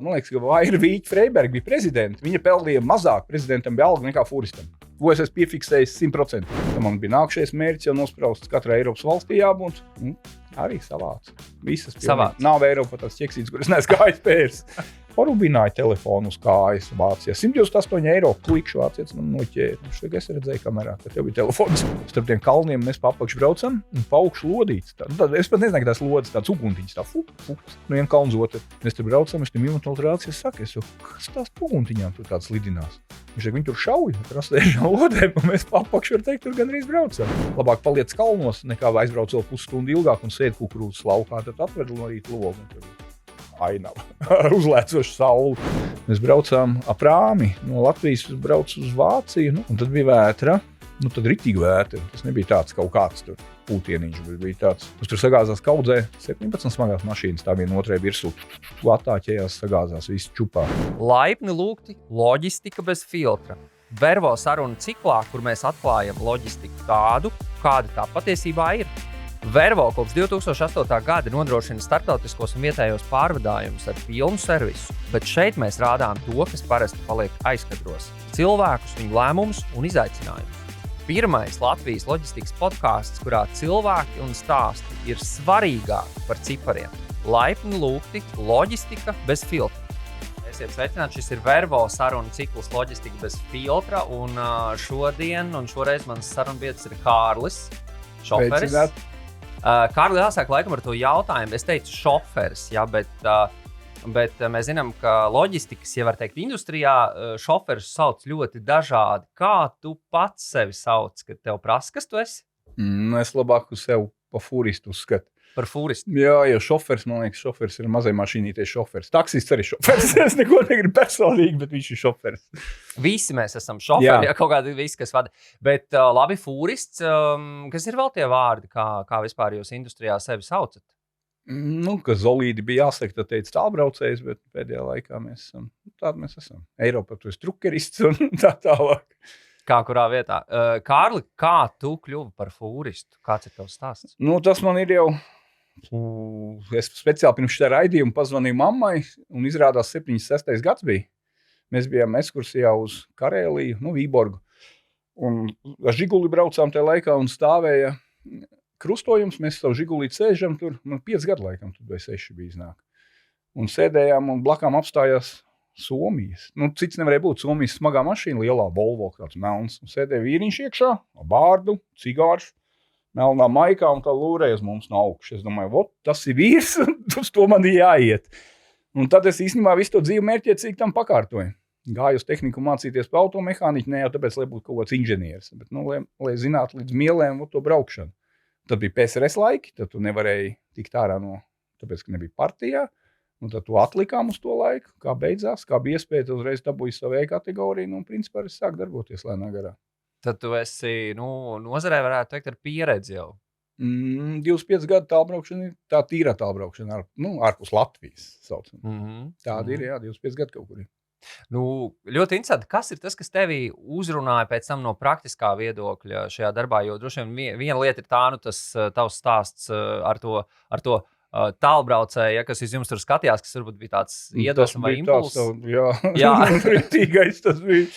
Man liekas, ka Vaira Vīķa Freiberga bija prezidenta. Viņa pelnīja mazāk prezidentam bija alga nekā Fūristam. To es esmu piefiksējis 100%. Tā man bija nākšais mērķis jau nosprausts katrai Eiropas valstī jābūt. Arī savāds. Visas Savāds. Nav Eiropa tās ķeksītes, kuras neesmu gājis pērs. Parubināja telefonu uz kājas Vācijā. 128 eiro klikšķi vācietis man noķēra. Es redzēju kamerā, ka tev bija telefons. Starp tiem kalniem mēs pa apakšu braucam un pa augšu lodīts. Es pat nezinu, ka tās lodas tāds uguntiņas tā no viena kalna uz otru. Mēs tur braucam, es tam ilmatrācijas saku, kas tās uguntiņām tur tāds lidinās? Viņš viņi tur šauj, trasējušām lodēm, un mēs pa apakšu, var teikt, tur gandrīz braucam. Labāk paliec kalnos, nekā aizbrauc vēl pusstundu ilgāk un sēd kukurūzas laukā, tad atved no rīta logu. Ainava, uzlēcošu sauli. Mēs braucām ap Rāmi, no Latvijas brauc uz Vāciju, un tad bija vētra, tad ritīgi vētra. Tas nebija tāds kaut kāds tur pūtieniņš, bet bija tāds. Mums tur sagāzās kaudzē 17 smagās mašīnas, tā viena otrai virsū. Attāķējās, sagāzās, visi čupā. Laipni lūgti loģistika bez filtra. Vervo sarunu ciklā, kur mēs atklājam loģistiku tādu, kāda tā patiesībā ir. Vervo kopš 2008. gada nodrošina starptautiskos un vietējos pārvadājumus ar pilnu servisu, bet šeit mēs rādām to, kas parasti paliek aizkadros – cilvēkus, viņu lēmumus un izaicinājumus. Pirmais Latvijas loģistikas podcasts, kurā cilvēki un stāsti ir svarīgāki par cipariem. Laipni lūgti loģistika bez filtra. Esiet sveicināti, šis ir Vervo sarunu cikls loģistika bez filtra, un šoreiz mans sarunbiedrs ir Kārlis, šoferis. Veicināt. Kārli, jāsāk laikam ar to jautājumu. Es teicu šoferis, ja, bet mēs zinām, ka loģistikas, ja var teikt, industrijā šoferus sauc ļoti dažādi. Kā tu pats sevi sauc, kad tev prasa, kas tu esi? Es labāk uz sev pa fūristu uzskatu. Par fūristu? Jā, jo šoferis, man liekas, šoferis ir mazai mašīnīties šoferis. Taksists arī šoferis. Es neko negribu personīgi, bet viņš ir šoferis. Visi mēs esam šoferi, ja kaut kādi visi, kas vada. Bet labi, fūrists, kas ir vēl tie vārdi, kā vispār jūs industrijā sevi saucat? Ka Zolīdi bija jāsaka, tad teica tālbraucējs, bet pēdējā laikā tādi mēs esam. Eiropā tu esi trukerists un tā tālāk. Kā kurā vietā? Kārli, kā tu kļuvi par fūristu? Kāds ir tavs stāsts? Tas man ir jau... Es speciāli pirms šitā raidījuma pazvanīju mammai un izrādās 76. gads bija. Mēs bijām ekskursijā uz Karēliju, Vīborgu. Un ar Žiguli braucām tajā laikā un stāvēja krustojums. Mēs savu Žigulīti sēžam tur, 5 gadu laikam, tur vai 6 bija iznāk. Un sēdējām un blakām apstājās Somijas. Cits nevarēja būt Somijas smagā mašīna, lielā Volvo, kāds melns. Un sēdēja vīriņš iekšā, bārdu, cigārs. Melnā maikā un tā lūrēja uz mums no augšas. Es domāju, tas ir vīrs, uz to man ir jāiet. Un tad es īstenībā visu to dzīvi mērķiecīgi tam pakārtoju. Gāju uz tehniku mācīties pa automehāniķu, ne jau tāpēc, lai būtu kaut kāds inženieris, bet, lai zinātu līdz mielēm to braukšanu. Tad bija PSRS laiki, tad tu nevarēji tikt ārā tāpēc, ka nebija partijā. Un tad tu atlikām uz to laiku, kā beidzās, kā bija iespēja, tad uzreiz dabūji savu E-kategoriju, un principā es sāku darboties lēnā garā. Tad tu esi, nozarē varētu teikt ar pieredzi jau. 25 gadu tālbraukšana ir tā tīrā tālbraukšana, ārpus Latvijas saucam. Tāda ir, jā, 25 gadu kaut kur ir. Ļoti interesanti, kas ir tas, kas tevi uzrunāja pēc tam no praktiskā viedokļa šajā darbā, jo droši vien viena lieta ir tā, tas tavs stāsts ar to tālbraucēju, kas uz jums tur skatījās, kas varbūt bija tāds iedvesma vai impulss. Jā, rītīgais tas bija.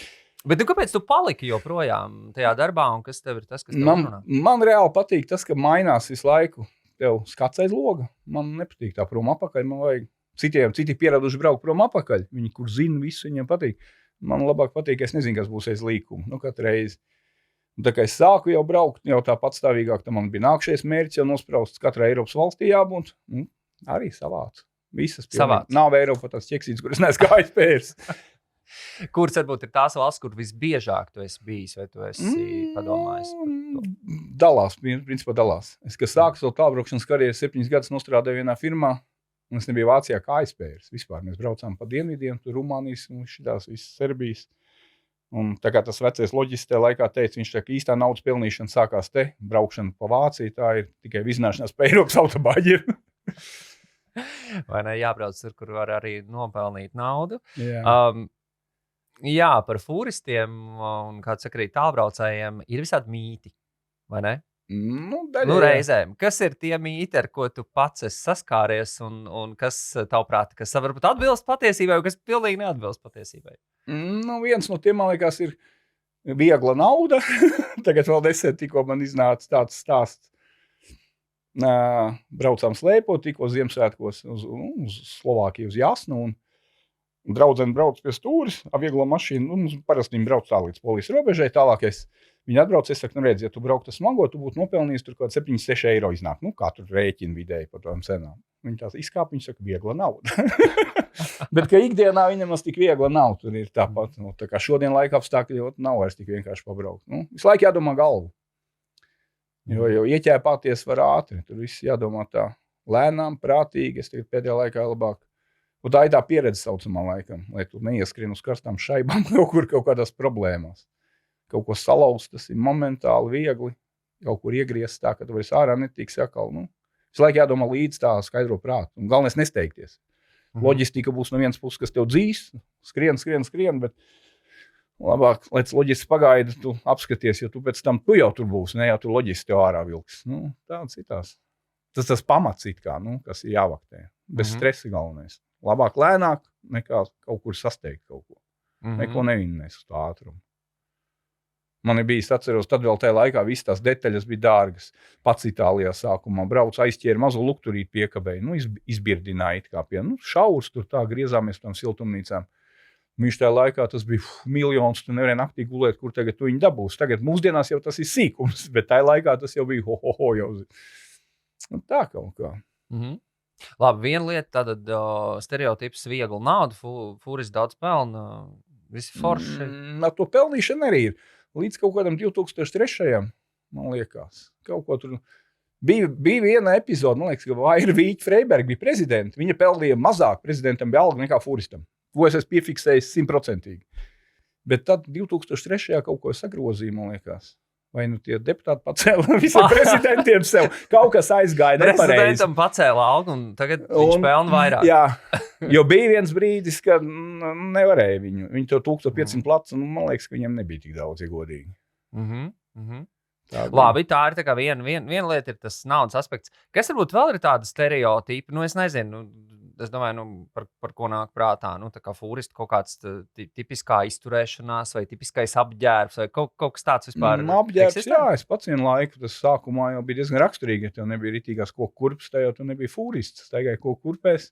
Bet kāpēc tu paliki joprojām tajā darbā, un kas tev ir tas, kas tev uzrunā? Man reāli patīk tas, ka mainās visu laiku tev skats aiz loga. Man nepatīk tā prom apakaļ, man vajag citi pieraduši braukt prom apakaļ. Viņi, kur zina visu, viņiem patīk. Man labāk patīk, es nezinu, kas būs aiz līkuma, katru reizi. Un tā kā es sāku jau braukt, jau tā patstāvīgāk, tā man bija nākšais mērķis, jau nosprausts katrai Eiropas valstī jābūt. Arī savāds. Visas pilnīgi. Nav Eiropā tās ķeksītes, kuras neesmu gājis pērs. Kuras varbūt ir tās valsts, kur visbiežāk tu esi bijis, vai tu esi padomājis par to? Principā dalās. Es, kad sāku savu tālbraukšanas karjeru, 7 gadus nostrādāju vienā firmā, un es nebiju Vācijā kā aizpērs. Vispār mēs braucām pa dienvidiem, tur Rumānijas un šitās visas Serbijas. Un tā kā tas vecais loģists tajā laikā teica, viņš tā kā īstā naudas pelnīšana sākās te, braukšana pa Vāciju, tā ir tikai vizināšanās pa Eiropas autobāģiem. Vai ne, jābrauc tur, kur var arī nopelnīt naudu. Jā. Par fūristiem un, kāds saka, arī tālbraucējiem ir visādi mīti, vai ne? Reizēm. Kas ir tie mīti, ar ko tu pats esi saskāries un kas tavuprāt, kas varbūt atbilst patiesībai, kas pilnīgi neatbilst patiesībai? Viens no tiem, man liekas, ir viegla nauda. Tagad vēl nesen tikko man iznāca tāds stāsts. Braucām slēpot tikko Ziemassvētkos uz Slovākiju, uz Jasnu. Un draudzene brauc pie stūris, vieglo mašīnu. Mums parasti viņi brauc tā līdz polijas robežai. Tālākais viņi atbrauc, es saku, redz, ja tu brauktu smago, tu būtu nopelnījis tur kaut 7-6 eiro iznāk. Kā tur rēķina vidēji par tām cenām. Viņi tās izkāp, viņi saka, viegla nauda. Bet ka ikdienā viņam tas tik viegla nav. Tur ir tāpat. Tā kā šodien laika apstākļi nav vairs tik vienkārši pabraukt. Visu laiku jādomā galvu. Jo ieķēpāties var ātri. Tur viss jādomā tā lēnām, prātīgi. Es tagad pēdējā laikā labāk. Un tā ir tā pieredze saucamā laikam, lai tu neieskrien uz karstām šaibām kaut kādās problēmās. Kaut ko salauzt, tas ir momentāli viegli. Kaut kur iegriezt tā, ka tu vairs ārā netiks atkal. Visu laiku jādomā līdz tā skaidro prātu. Un galvenais nesteigties. Loģistika būs no vienas puses, kas tev dzīs, skrien, bet labāk, lai tas loģistiski pagaida, tu apskaties, jo tu pēc tam tu jau tur būsi, ne jau tu loģistiski tev ārā vilks. Tāds ir tās. Tas pamats it kā, kas ir jāvaktē. Bez stresa galvenais. Labāk lēnāk, nekā kaut kur sasteigt kaut ko. Neko nevinnēs uz tā ātrumu. Man ir bijis, atceros, tad vēl tajā laikā viss tās detaļas bija dārgas. Pats Itālijā sākumā brauc, aizķēra mazu lukturīt piekabēju, izbirdināja it kā pie, šaurs, tur tā griezāmies tam siltumnīcām. Viņš tajā laikā tas bija miljons, tu nevarēji naktī gulēt, kur tagad tu viņu dabūsi. Tagad mūsdienās jau tas ir sīkums, bet tajā laikā tas jau bija jau. Tā kaut kā. Labi, viena lieta, tātad stereotips viegli nauda, fūris daudz pelna, visi forši. To pelnīšana arī ir. Līdz kaut kādam 2003. Man liekas. Kaut ko tur bija viena epizode, man liekas, ka Vaira Vīķa Freiberga bija prezidenta. Viņa pelnīja mazāk prezidentam bija alga nekā fūristam. To es esmu piefiksējis 100%. Bet tad 2003. kaut ko sagrozīja, man liekas. Vai tie deputāti pacēla visiem prezidentiem sev. Kaut kas aizgāja nepareizi. Prezidentam pacēla algu un tagad viņš pelna vairāk. Jā, jo bija viens brīdis, kad nevarēja viņu. Viņi to 1500 plats, un man liekas, ka viņam nebija tik daudz, ja godīgi. Labi, tā ir tā kā viena lieta ir tas naudas aspekts. Kas varbūt vēl ir tāda stereotipa? Es nezinu, es domāju, par ko nāk prātā. Tā kā fūristi kaut kāds tipiskā izturēšanās vai tipiskais apģērbs vai kaut kas tāds vispār. Apģērbs, jā, es pats vienu laiku, tas sākumā jau bija diezgan raksturīgi, ja tev nebija ritīgās koku kurpes, tajā tu nebija fūrists, staigāja koku kurpēs.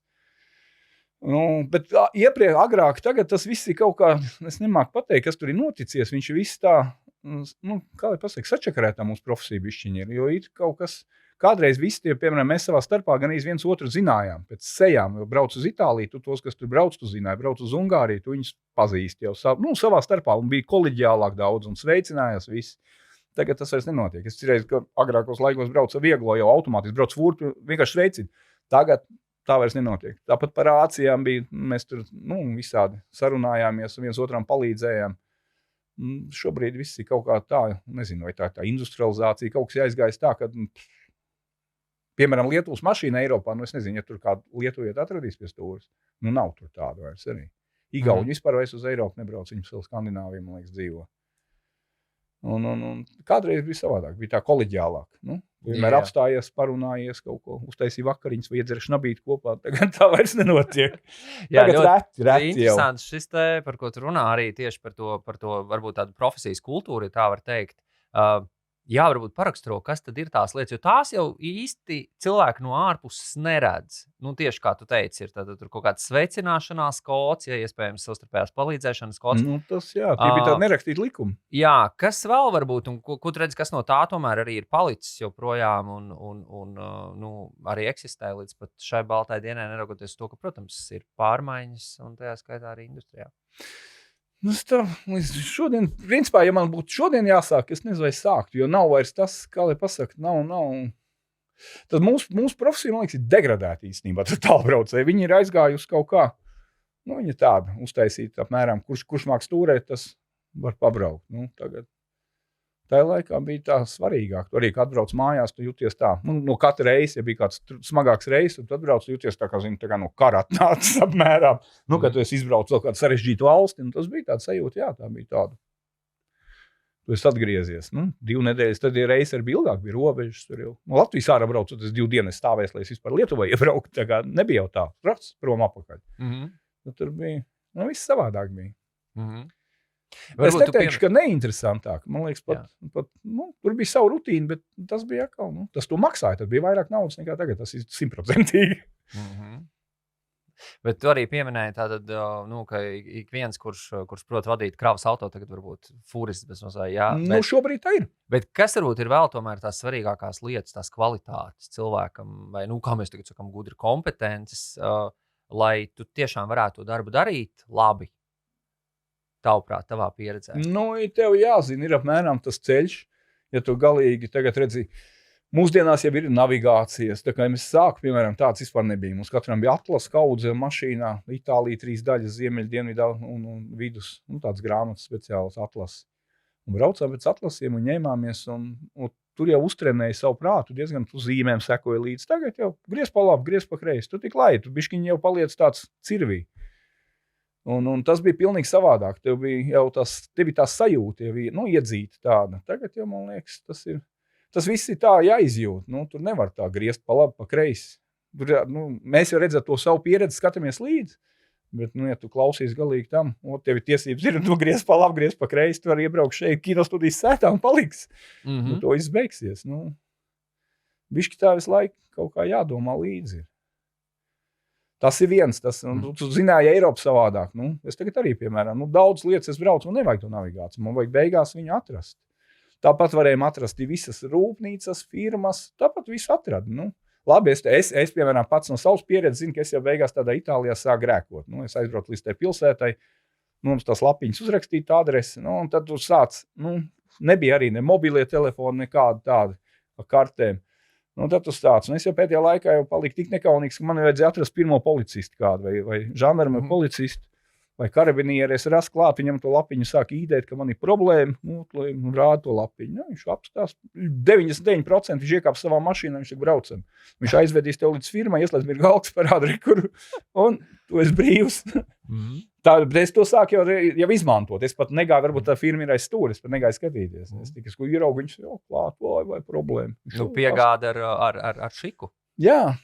Bet agrāk, tagad tas viss ir kaut kā, es nemāku pateikt, kas tur ir noticies, viņš ir viss tā, kā lai pasaka, sačakarētā mūsu profesija bišķiņi ir, jo ir kaut kas. Kādreiz visi tie, piemēram, mēs savā starpā gan viens otru zinājām pēc sejām, jo brauc uz Itāliju, tu tos, kas tur brauc, tu zināji, brauc uz Ungāriju, tu viņus pazīsti jau savā starpā un bija koleģiālāk daudz un sveicinājās visi. Tagad tas vairs nenotiek. Es cerēju, ka agrākos laikos brauca vieglo jau automātiski, brauc fūru, vienkārši sveicina. Tagad tā vairs nenotiek. Tāpat par ācijām bija, mēs tur visādi sarunājāmies un viens otram palīdzējām. Šobrīd viss ir kaut kā tā, nezinu, vai tā industrializācija, kaut kas jāizgājis tā, ka piemēram, Lietuvas mašīna Eiropā, es nezinu, ja tur kādu lietuvieti atradīs pie stūras. Nav tur tāda vairs arī. Igauņi vispār vairs uz Eiropu nebrauc, viņus vēl Skandināvijā, man liekas, dzīvo. Un kādreiz bija savādāk, bija tā koleģiālāk. Vienmēr apstājies, parunājies kaut ko, uztaisīja vakariņas vai iedzera šnabīt kopā, tagad tā vairs nenotiek. Tagad reti jau. Interesants šis te, par ko tu runā arī tieši par to varbūt tādu profesijas kultūru, ja tā var teikt. Jā, varbūt paraksturo, kas tad ir tās lietas, jo tās jau īsti cilvēki no ārpuses neredz. Tieši kā tu teici, ir tad tur kaut kāds sveicināšanās kods, ja iespējams savstarpējās palīdzēšanas kods. Tas jā, tie bija tādi nerakstīti likumi. Jā, kas vēl varbūt, un ko tu redzi, kas no tā tomēr arī ir palicis joprojām un arī eksistē līdz pat šai baltai dienai, neraugoties to, ka, protams, ir pārmaiņas un tajā skaitā arī industrijā. Šodien, principā, ja man būtu šodien jāsāk, es nezinu, vai sāktu, jo nav vairs tas, kā lai pasaka, nav. Tad mūsu profesija, man liekas, ir degradēta īstenībā, tad tālbraucēji. Viņi ir aizgājusi kaut kā, viņi ir tāda uztaisīta apmēram, kurš māk stūrēt, tas var pabraukt. Tagad. Tajā laikā bija tā svarīgāk. Tu arī, kad atbrauc mājās, tu jūties tā. No katra reisa, ja bija kāds smagāks reis, tu atbrauc, tu jūties tā kā no kara atnācis apmēram. Kad tu esi izbraucis vēl kādu sarežģītu valsti, tas bija tāds sajūta, jā, tā bija tāda. Tu esi atgriezies. 2 nedēļas, tad ir reizes ar ilgāk, bija robežas. Tur jau. Latvijas ārā braucot, tas 2 dienas stāvēs, lai es vispār Lietuvā iebrauktu. Tā kā nebija jau tā, prats, prom apakaļ. Tur bija, viss savādāk bija. Es neteikšu, ka neinteresantāk. Man liekas, pat tur bija savu rutīnu, bet tas bija atkal, tas to maksāja. Tad bija vairāk naudas nekā tagad, tas ir 100%. Bet tu arī pieminēji tātad, ka ik viens, kurš prot vadīt kravas auto, tagad varbūt fūrists bez mazā, jā. Šobrīd tā ir. Bet kas varbūt ir vēl tomēr tās svarīgākās lietas, tās kvalitātes cilvēkam, vai, kā mēs tagad sakam, gudri kompetences, lai tu tiešām varētu to darbu darīt labi, tavuprāt, tavā pieredzē? Tev jāzina, ir apmēram tas ceļš, ja tu galīgi tagad redzi, mūsdienās jau ir navigācijas, tā kā mēs sāku, piemēram, tāds vispār nebija. Mums katram bija atlas kaudze mašīnā, Itālija 3 daļas, ziemeļ, dienvidā un vidus, tāds grāmatas speciāls atlas. Un braucām pēc atlasiem un ņēmāmies, un tur jau uztrenēja savu prātu, diezgan tu zīmēm sekoja līdz. Tagad jau griez pa labi, griez pa kreisi, tu tik lai, tu bišķiņ jau paliec tāds cirvī. Un tas bija pilnīgi savādāk, tev bija tā sajūta, jau bija, iedzīta tāda. Tagad jau, man liekas, tas viss ir tā jāizjūt. Tur nevar tā griezt pa labi, pa kreisi. Mēs jau redzam to savu pieredzi, skatāmies līdzi. Bet, ja tu klausies galīgi tam, tev ir tiesības ir, tu griezt pa labi, griezt pa kreisi, tu vari iebraukt šeit kinostudijas sētā un paliks. To izbeigsies. Bišķi tā visu laiku kaut kā jādomā līdzi. Tas ir viens. Tu zināji, Eiropa savādāk. Es tagad arī, piemēram, daudz lietas es braucu, man nevajag to navigāciju. Man vajag beigās viņu atrast. Tāpat varējām atrast visas rūpnīcas, firmas, tāpat visu atradu. Labi, es piemēram, pats no savas pieredzes zinu, ka es jau beigās tādā Itālijā sāku grēkot. Es aizbraucu līdz tai pilsētai, mums tās lapiņas uzrakstīja tā adresi, un tad tu sāc, nebija arī ne mobilie telefoni, nekādi tādi ar kartēm. Tad tu sāc, es jau pēdējā laikā jau paliku tik nekaunīgs, ka man vajadzēja atrast pirmo policistu kādu, vai žandarmu policistu. Vai karabinieri, es rasu klāt, viņam to lapiņu sāk īdēt, ka man ir problēma, un rāda to lapiņu. Viņš apstās, 99% viņš iekāp savā mašīnā, viņš tik braucam. Viņš aizvedīs tev līdz firmai, ieslēdz mirga galks parāda rekuru, un tu esi brīvs. Bet es to sāku jau izmantot. Es pat negāju, varbūt tā firma ir aiz stūri, es pat negāju skatīties. Es tikai ieraugu, viņš jau klāt, vai problēma. Piegāda ar šiku. Jā.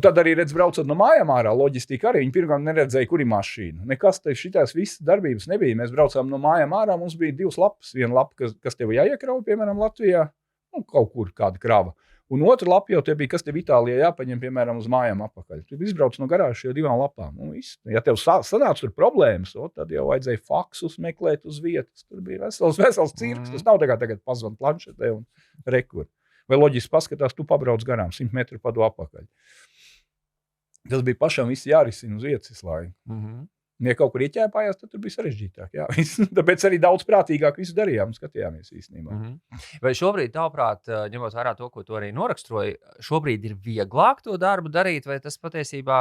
Tad arī redz, braucot no mājām ārā, loģistika arī. Viņi pirmkārt neredzēja, kur ir mašīna. Nekas šitās visas darbības nebija. Mēs braucām no mājām ārā, mums bija 2 lapas. Viena lapa, kas tev jāiekrauj, piemēram, Latvijā, kaut kur kāda krava. Un otra lapa jau te bija, kas tev Itālijā jāpaņem, piemēram, uz mājām apakaļ. Tu izbrauc no garāžas jau 2 lapām. Ja tev sanāca tur problēmas, tad jau vajadzēja faksus meklēt uz vietas. Tur bija vesels cirks. Tas nav tagad pazvan planšetē un rekur. Vai loģiski paskatās, tu pabrauc garām 100 metru padu apakaļ. Tas bija pašam viss jārisina uz vietas visu laiku. Ja kaut kur ieķēpājās, tad tur bija sarežģītāk. Jā. Tāpēc arī daudz prātīgāk visu darījām un skatījāmies īstenībā. Vai šobrīd, tavuprāt, ņemot vērā to, ko tu arī noraksturoji, šobrīd ir vieglāk to darbu darīt, vai tas patiesībā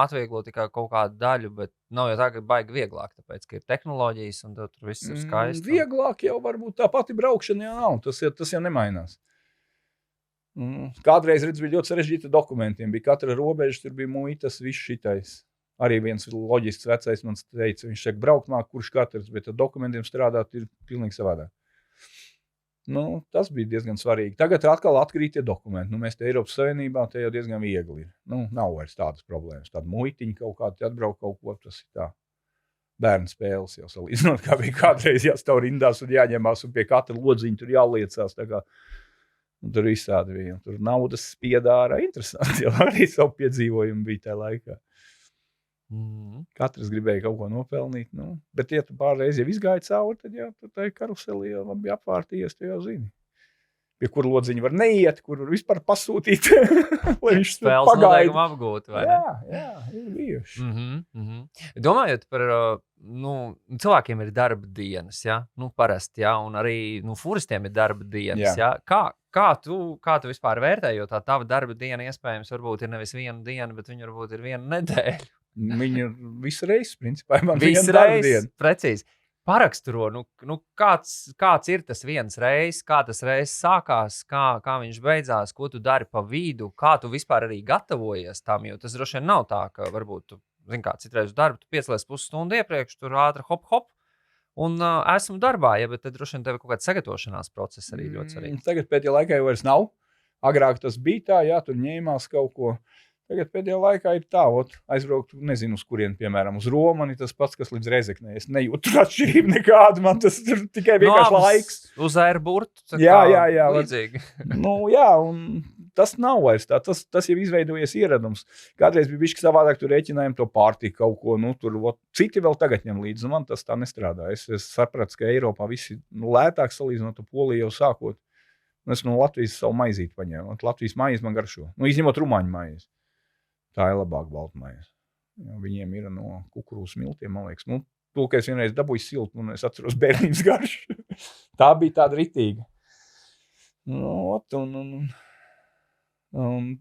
atvieglo tikai kaut kādu daļu, bet nav jau tā, ka baigi vieglāk, tāpēc, ka ir tehnoloģijas un tur viss ir skaisti? Vieglāk jau varbūt tā pati braukšana jau nav, tas jau nemainās. Kādreiz bija ļoti sarežģīti dokumentiem. Bija katra robeža, tur bija muitas, viss šitais. Arī viens loģisks vecais man teica, viņš saka, braukt māk, kurš katrs, bet ar dokumentiem strādāt ir pilnīgi savādāk. Tas bija diezgan svarīgi. Tagad atkal atkrīt tie dokumenti. Mēs te Eiropas Savienībā te jau diezgan viegli ir. Nav vairs tādas problēmas. Tāda muitiņa kaut kāda, atbraukt kaut ko, tas ir tā. Bērnu spēles jau salīdzinot, kā bija kādreiz jāstāv rindās un jāņemās un pie katra lodziņa tur jāliecās. Tā kā tur visādi bija. Tur naudas spiedārā interesanti. Jau arī savu piedzīvojumu bija tajā laikā. Katrs gribēja kaut ko nopelnīt. Bet, ja tu pārreiz jau izgāji cauri, tad jau tu tai karuselī jau bija apvārtījies, tu jau zini. Pie kura lodziņa var neiet, kur var vispār pasūtīt. Lai viņš spēles noteikumu apgūt, vai ne? Jā, ir bijuši. Domājot par, cilvēkiem ir darba dienas, ja? Parasti, ja? Un arī, fūristiem ir darba dienas, ja? Kā tu vispār vērtē, jo tā tava darba diena iespējams varbūt ir nevis 1 diena, bet viņa varbūt ir 1 nedēļa. Viņa visu reizi, principā, man visu reizi, precīzi. Paraksturo, kāds ir tas viens reizes, kā tas reizes sākās, kā viņš beidzās, ko tu dari pa vidu, kā tu vispār arī gatavojies tam, jo tas droši vien nav tā, ka varbūt tu, citreiz uz darbu, tu piecelies pusstundu iepriekš, tur ātri hop, un esmu darbā, ja, bet tad droši vien tev kaut kāds sagatavošanās process arī ļoti svarīgi. Tagad pēdējā laikā jau vairs nav. Agrāk tas bija tā, jā, tur ņēmās kaut ko. Tagad pēdējā laikā ir tā, aizbraukt, nezinu, uz kurien, piemēram, uz Romani, tas pats, kas līdz Rezeknei. Es nejūtu atšķirību nekādu, man tas ir tikai vienkārši laiks. Uz airburtu, jā, līdzīgi. Jā, un tas nav vairs tā, tas jau izveidojies ieradums. Kādreiz bija bišķi savādāk, tur rēķinājām to pārtiku kaut ko, tur citi vēl tagad ņem līdzi, man tas tā nestrādā. Es sapratu, ka Eiropā visi lētāk salīdzinot ar Poliju jau sākot. Es no Latvijas savu maizīti paņēmu. Latvijas maizi man garšo. Izņemot rumāņu maizi. Tā ir labāk baltmaize. Viņiem ir no kukurūzas miltiem, man liekas. To, ka es vienreiz dabūju siltu, un es atceros bērnības garšu. Tā bija tāda ritīga.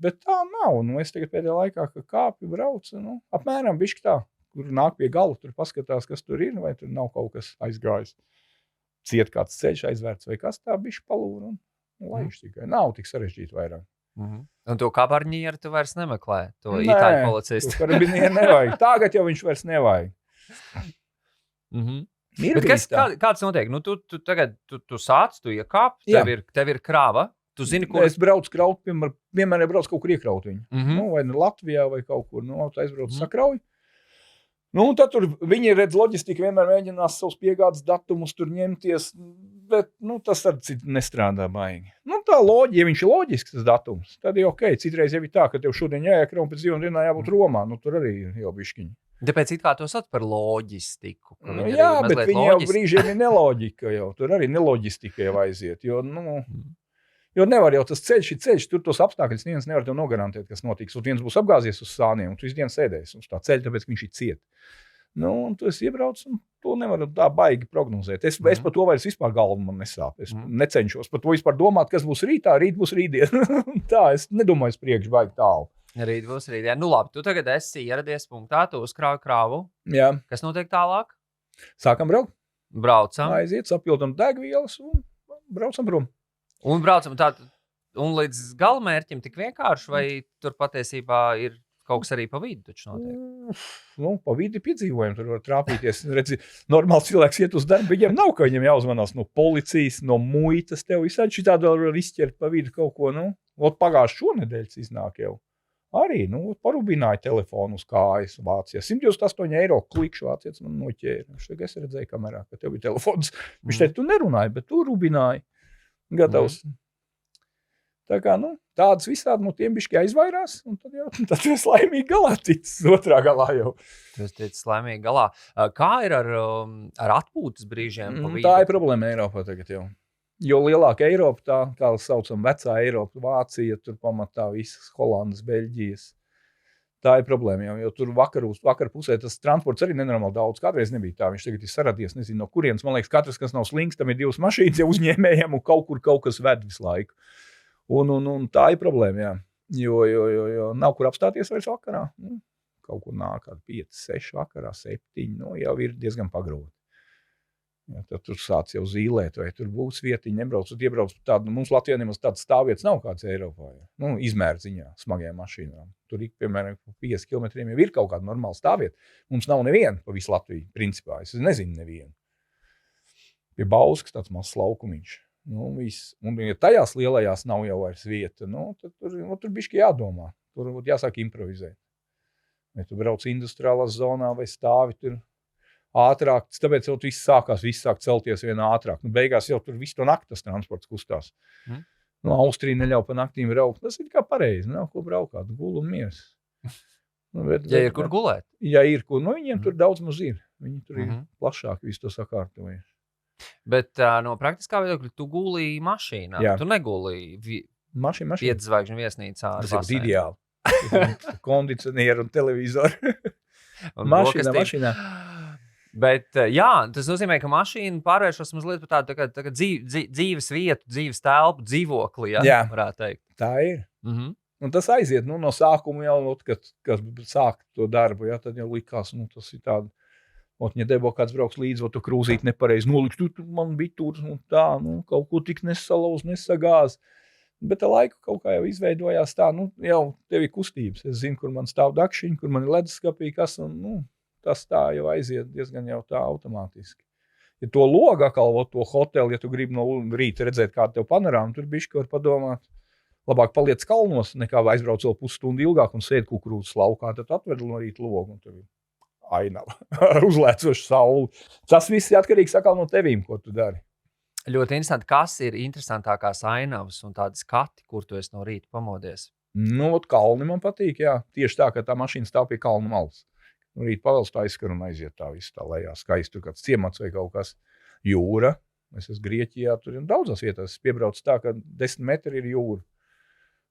Bet tā nav. Es tagad pēdējā laikā, ka kāpju braucu, apmēram bišķi tā. Kur nāk pie gala, tur paskatās, kas tur ir, vai tur nav kaut kas aizgājis. Ciet kāds ceļš aizvērts, vai kas tā bišķi palūra. Laiž tikai. Nav tik sarežģīti vairāk. Un to kabarņieru tu vairs nemeklē, to itāļu policistu. To karabinieru nevajag. Tagad jau viņš vairs nevajag. Bet kāds notiek? Tu sāc, tu iekāp, tev ir krāva. Tu zini, kur... Es braucu kraut, vienmēr braucu kaut kur iekraut viņu. Vai Latvijā vai kaut kur. Aizbraucu sakrauju. Tad tur viņi redz loģistiku, vienmēr mēģinās savus piegādes datumus tur ņemties, bet tas arī nestrādā baigi. Tā loģija, ja viņš ir loģisks tas datums, tad ir ok. Citreiz jau ir tā, ka tev šodien jāiekra un pēc 2 dienām jābūt Romā. Tur arī jau bišķiņi. Tāpēc it kā to sauc par loģistiku. Jā, bet viņi jau brīžiem ir neloģika jau. Tur arī neloģistika jau aiziet, jo nevar jau tas ceļš ir ceļš, tur tos apstākļus neviens nevar tev nogarantēt, kas notiks. Viens būs apgāzies uz sāniem, un tu visu dienu sēdēsi uz tā ceļa, tāpēc, ka viņš ir ciet. Un tu esi iebrauc, un to nevar tā baigi prognozēt. Es par to vairs vispār galvu man nesāp. Es necenšos par to vispār domāt, kas būs rītā, rīt būs rītdien. Tā, es nedomāju priekš baigi tālu. Rīt būs rītdien. Labi, tu tagad esi ieradies punktā, tu uzkrāvi krāvu. Jā. Kas notiek tālāk? Sākam braukt. Braucam. Aiziet, sapildam degvielas un braucam prom. Un braucam un līdz galamērķim tik vienkārši, vai tur patiesībā ir kaut kas arī pa vidu taču notiek? Pa vidu piedzīvojam, tur var trāpīties. Redzi, normāls cilvēks iet uz darbu, viņiem nav, ka viņam jāuzmanās no policijas, no muitas, tev visādi šitādi vēl var izķert pa vidu kaut ko, pagājuši šonedēļas iznāk jau. Arī, parubināja telefonu uz kājas Vācijā. 128 eiro klikšķi vācietis man noķēra. Es redzēju kamerā, ka tev bija telefons. Viņš teica, tu nerunāji, bet tu rubināji. Gatavs. Tā kā, tādas visādi no tiem bišķi aizvairās, un tad tu esi laimīgi galā ticis otrā galā jau. Tu esi ticis laimīgi galā. Kā ir ar atpūtas brīžiem? Tā ir problēma Eiropā tagad jau. Jo lielāka Eiropa, tā kā saucam vecā Eiropa, Vācija, tur pamatā visas Holandas, Beļģijas. Tā ir problēma jau, jo tur vakar pusē tas transports arī nenormāli daudz. Kādreiz nebija tā, viņš tagad ir saradies, nezinu no kurienes. Man liekas, katrs, kas nav slings, tam ir 2 mašīnas jau uzņēmējiem un kaut kur kaut kas ved visu laiku. Un tā ir problēma, jā. Jo nav kur apstāties vairs vakarā. Kaut kur nāk 5, 6 vakarā, 7, jau ir diezgan pagrūti. Ja, tad tur sāc jau zīlēt, vai tur būs vietiņa, iebrauc tādu, mums Latvijā nemaz tādas stāvvietas nav kāds Eiropā. Ja. Izmēra ziņā smagajām mašīnām. Tur piemēram, 5 kilometriem jau ir kaut kāda normāla stāvvieta. Mums nav neviena pa visu Latviju, principā. Es nezinu nevienu. Pie Bauskas tāds mazs laukumiņš. Viss. Un ja tajās lielajās nav jau vairs vieta, tad tur bišķi jādomā. Tur jāsāk improvizēt. Vai tu brauc industriālās zonā vai stāvi tur ātrāk, tāpēc jau viss sāk celties vienā ātrāk. Beigās jau tur visu to nakti tas transports kustās. Austrija neļauj pa naktīm braukt. Tas ir kā pareizi, nav ko braukāt, gul un miers. Ja ir kur gulēt? Ja ir kur, viņiem tur daudz maz ir. Viņi tur ir plašāk visu to sakārtojuši. Bet no praktiskā viedokļa tu gulīji mašīnā. Jā. Tu negulīji mašīna. 5 zvaigžņu viesnīcā. Tas ir ideāli. Kondicionieru un televizoru. Mašīnā. Bet jā, tas nozīmē, ka mašīna pārvēršas mazliet par tādu dzīves vietu, dzīves telpu, dzīvokli, varētu teikt. Tā ir. Un tas aiziet, no sākuma jau, kad sāk to darbu, tad jau likās, tas ir tāda, ja debo kāds brauks līdzi, tu krūzīt nepareizi noliks, tu man bija tur, un tā, kaut ko tik nesalauz, nesagāz. Bet ar laiku kaut kā jau izveidojās tā, jau tev ir kustības. Es zinu, kur man stāv dakšiņi, kur man ir leduskapī, kas, un tas tā jau aiziet diezgan jau tā automātiski. Ja to logu atkal, to hotelu, ja tu gribi no rīta redzēt, kāda tev panorāma, tur bišķi var padomāt. Labāk paliec kalnos, nekā aizbrauc vēl pusstundu ilgāk un sēd kukurūzas laukā, tad atved no rīta logu un tev ir ainava ar uzlēcošu sauli. Tas viss ir atkarīgs atkal no tevīm, ko tu dari. Ļoti interesanti, kas ir interesantākās ainavas un tādi skati, kur tu esi no rīta pamodies. Nu, kalni man patīk, jā. Tieši tā, ka tā mašīna stāv pie kalna malas. Nu, rīt pavēlst aizskar un aiziet tā viss tā lejā. Skaisti tur kāds ciemats vai kaut kas. Jūra. Es esmu Grieķijā, tur ir daudzās vietās. Es piebraucu tā, ka 10 metri ir jūra.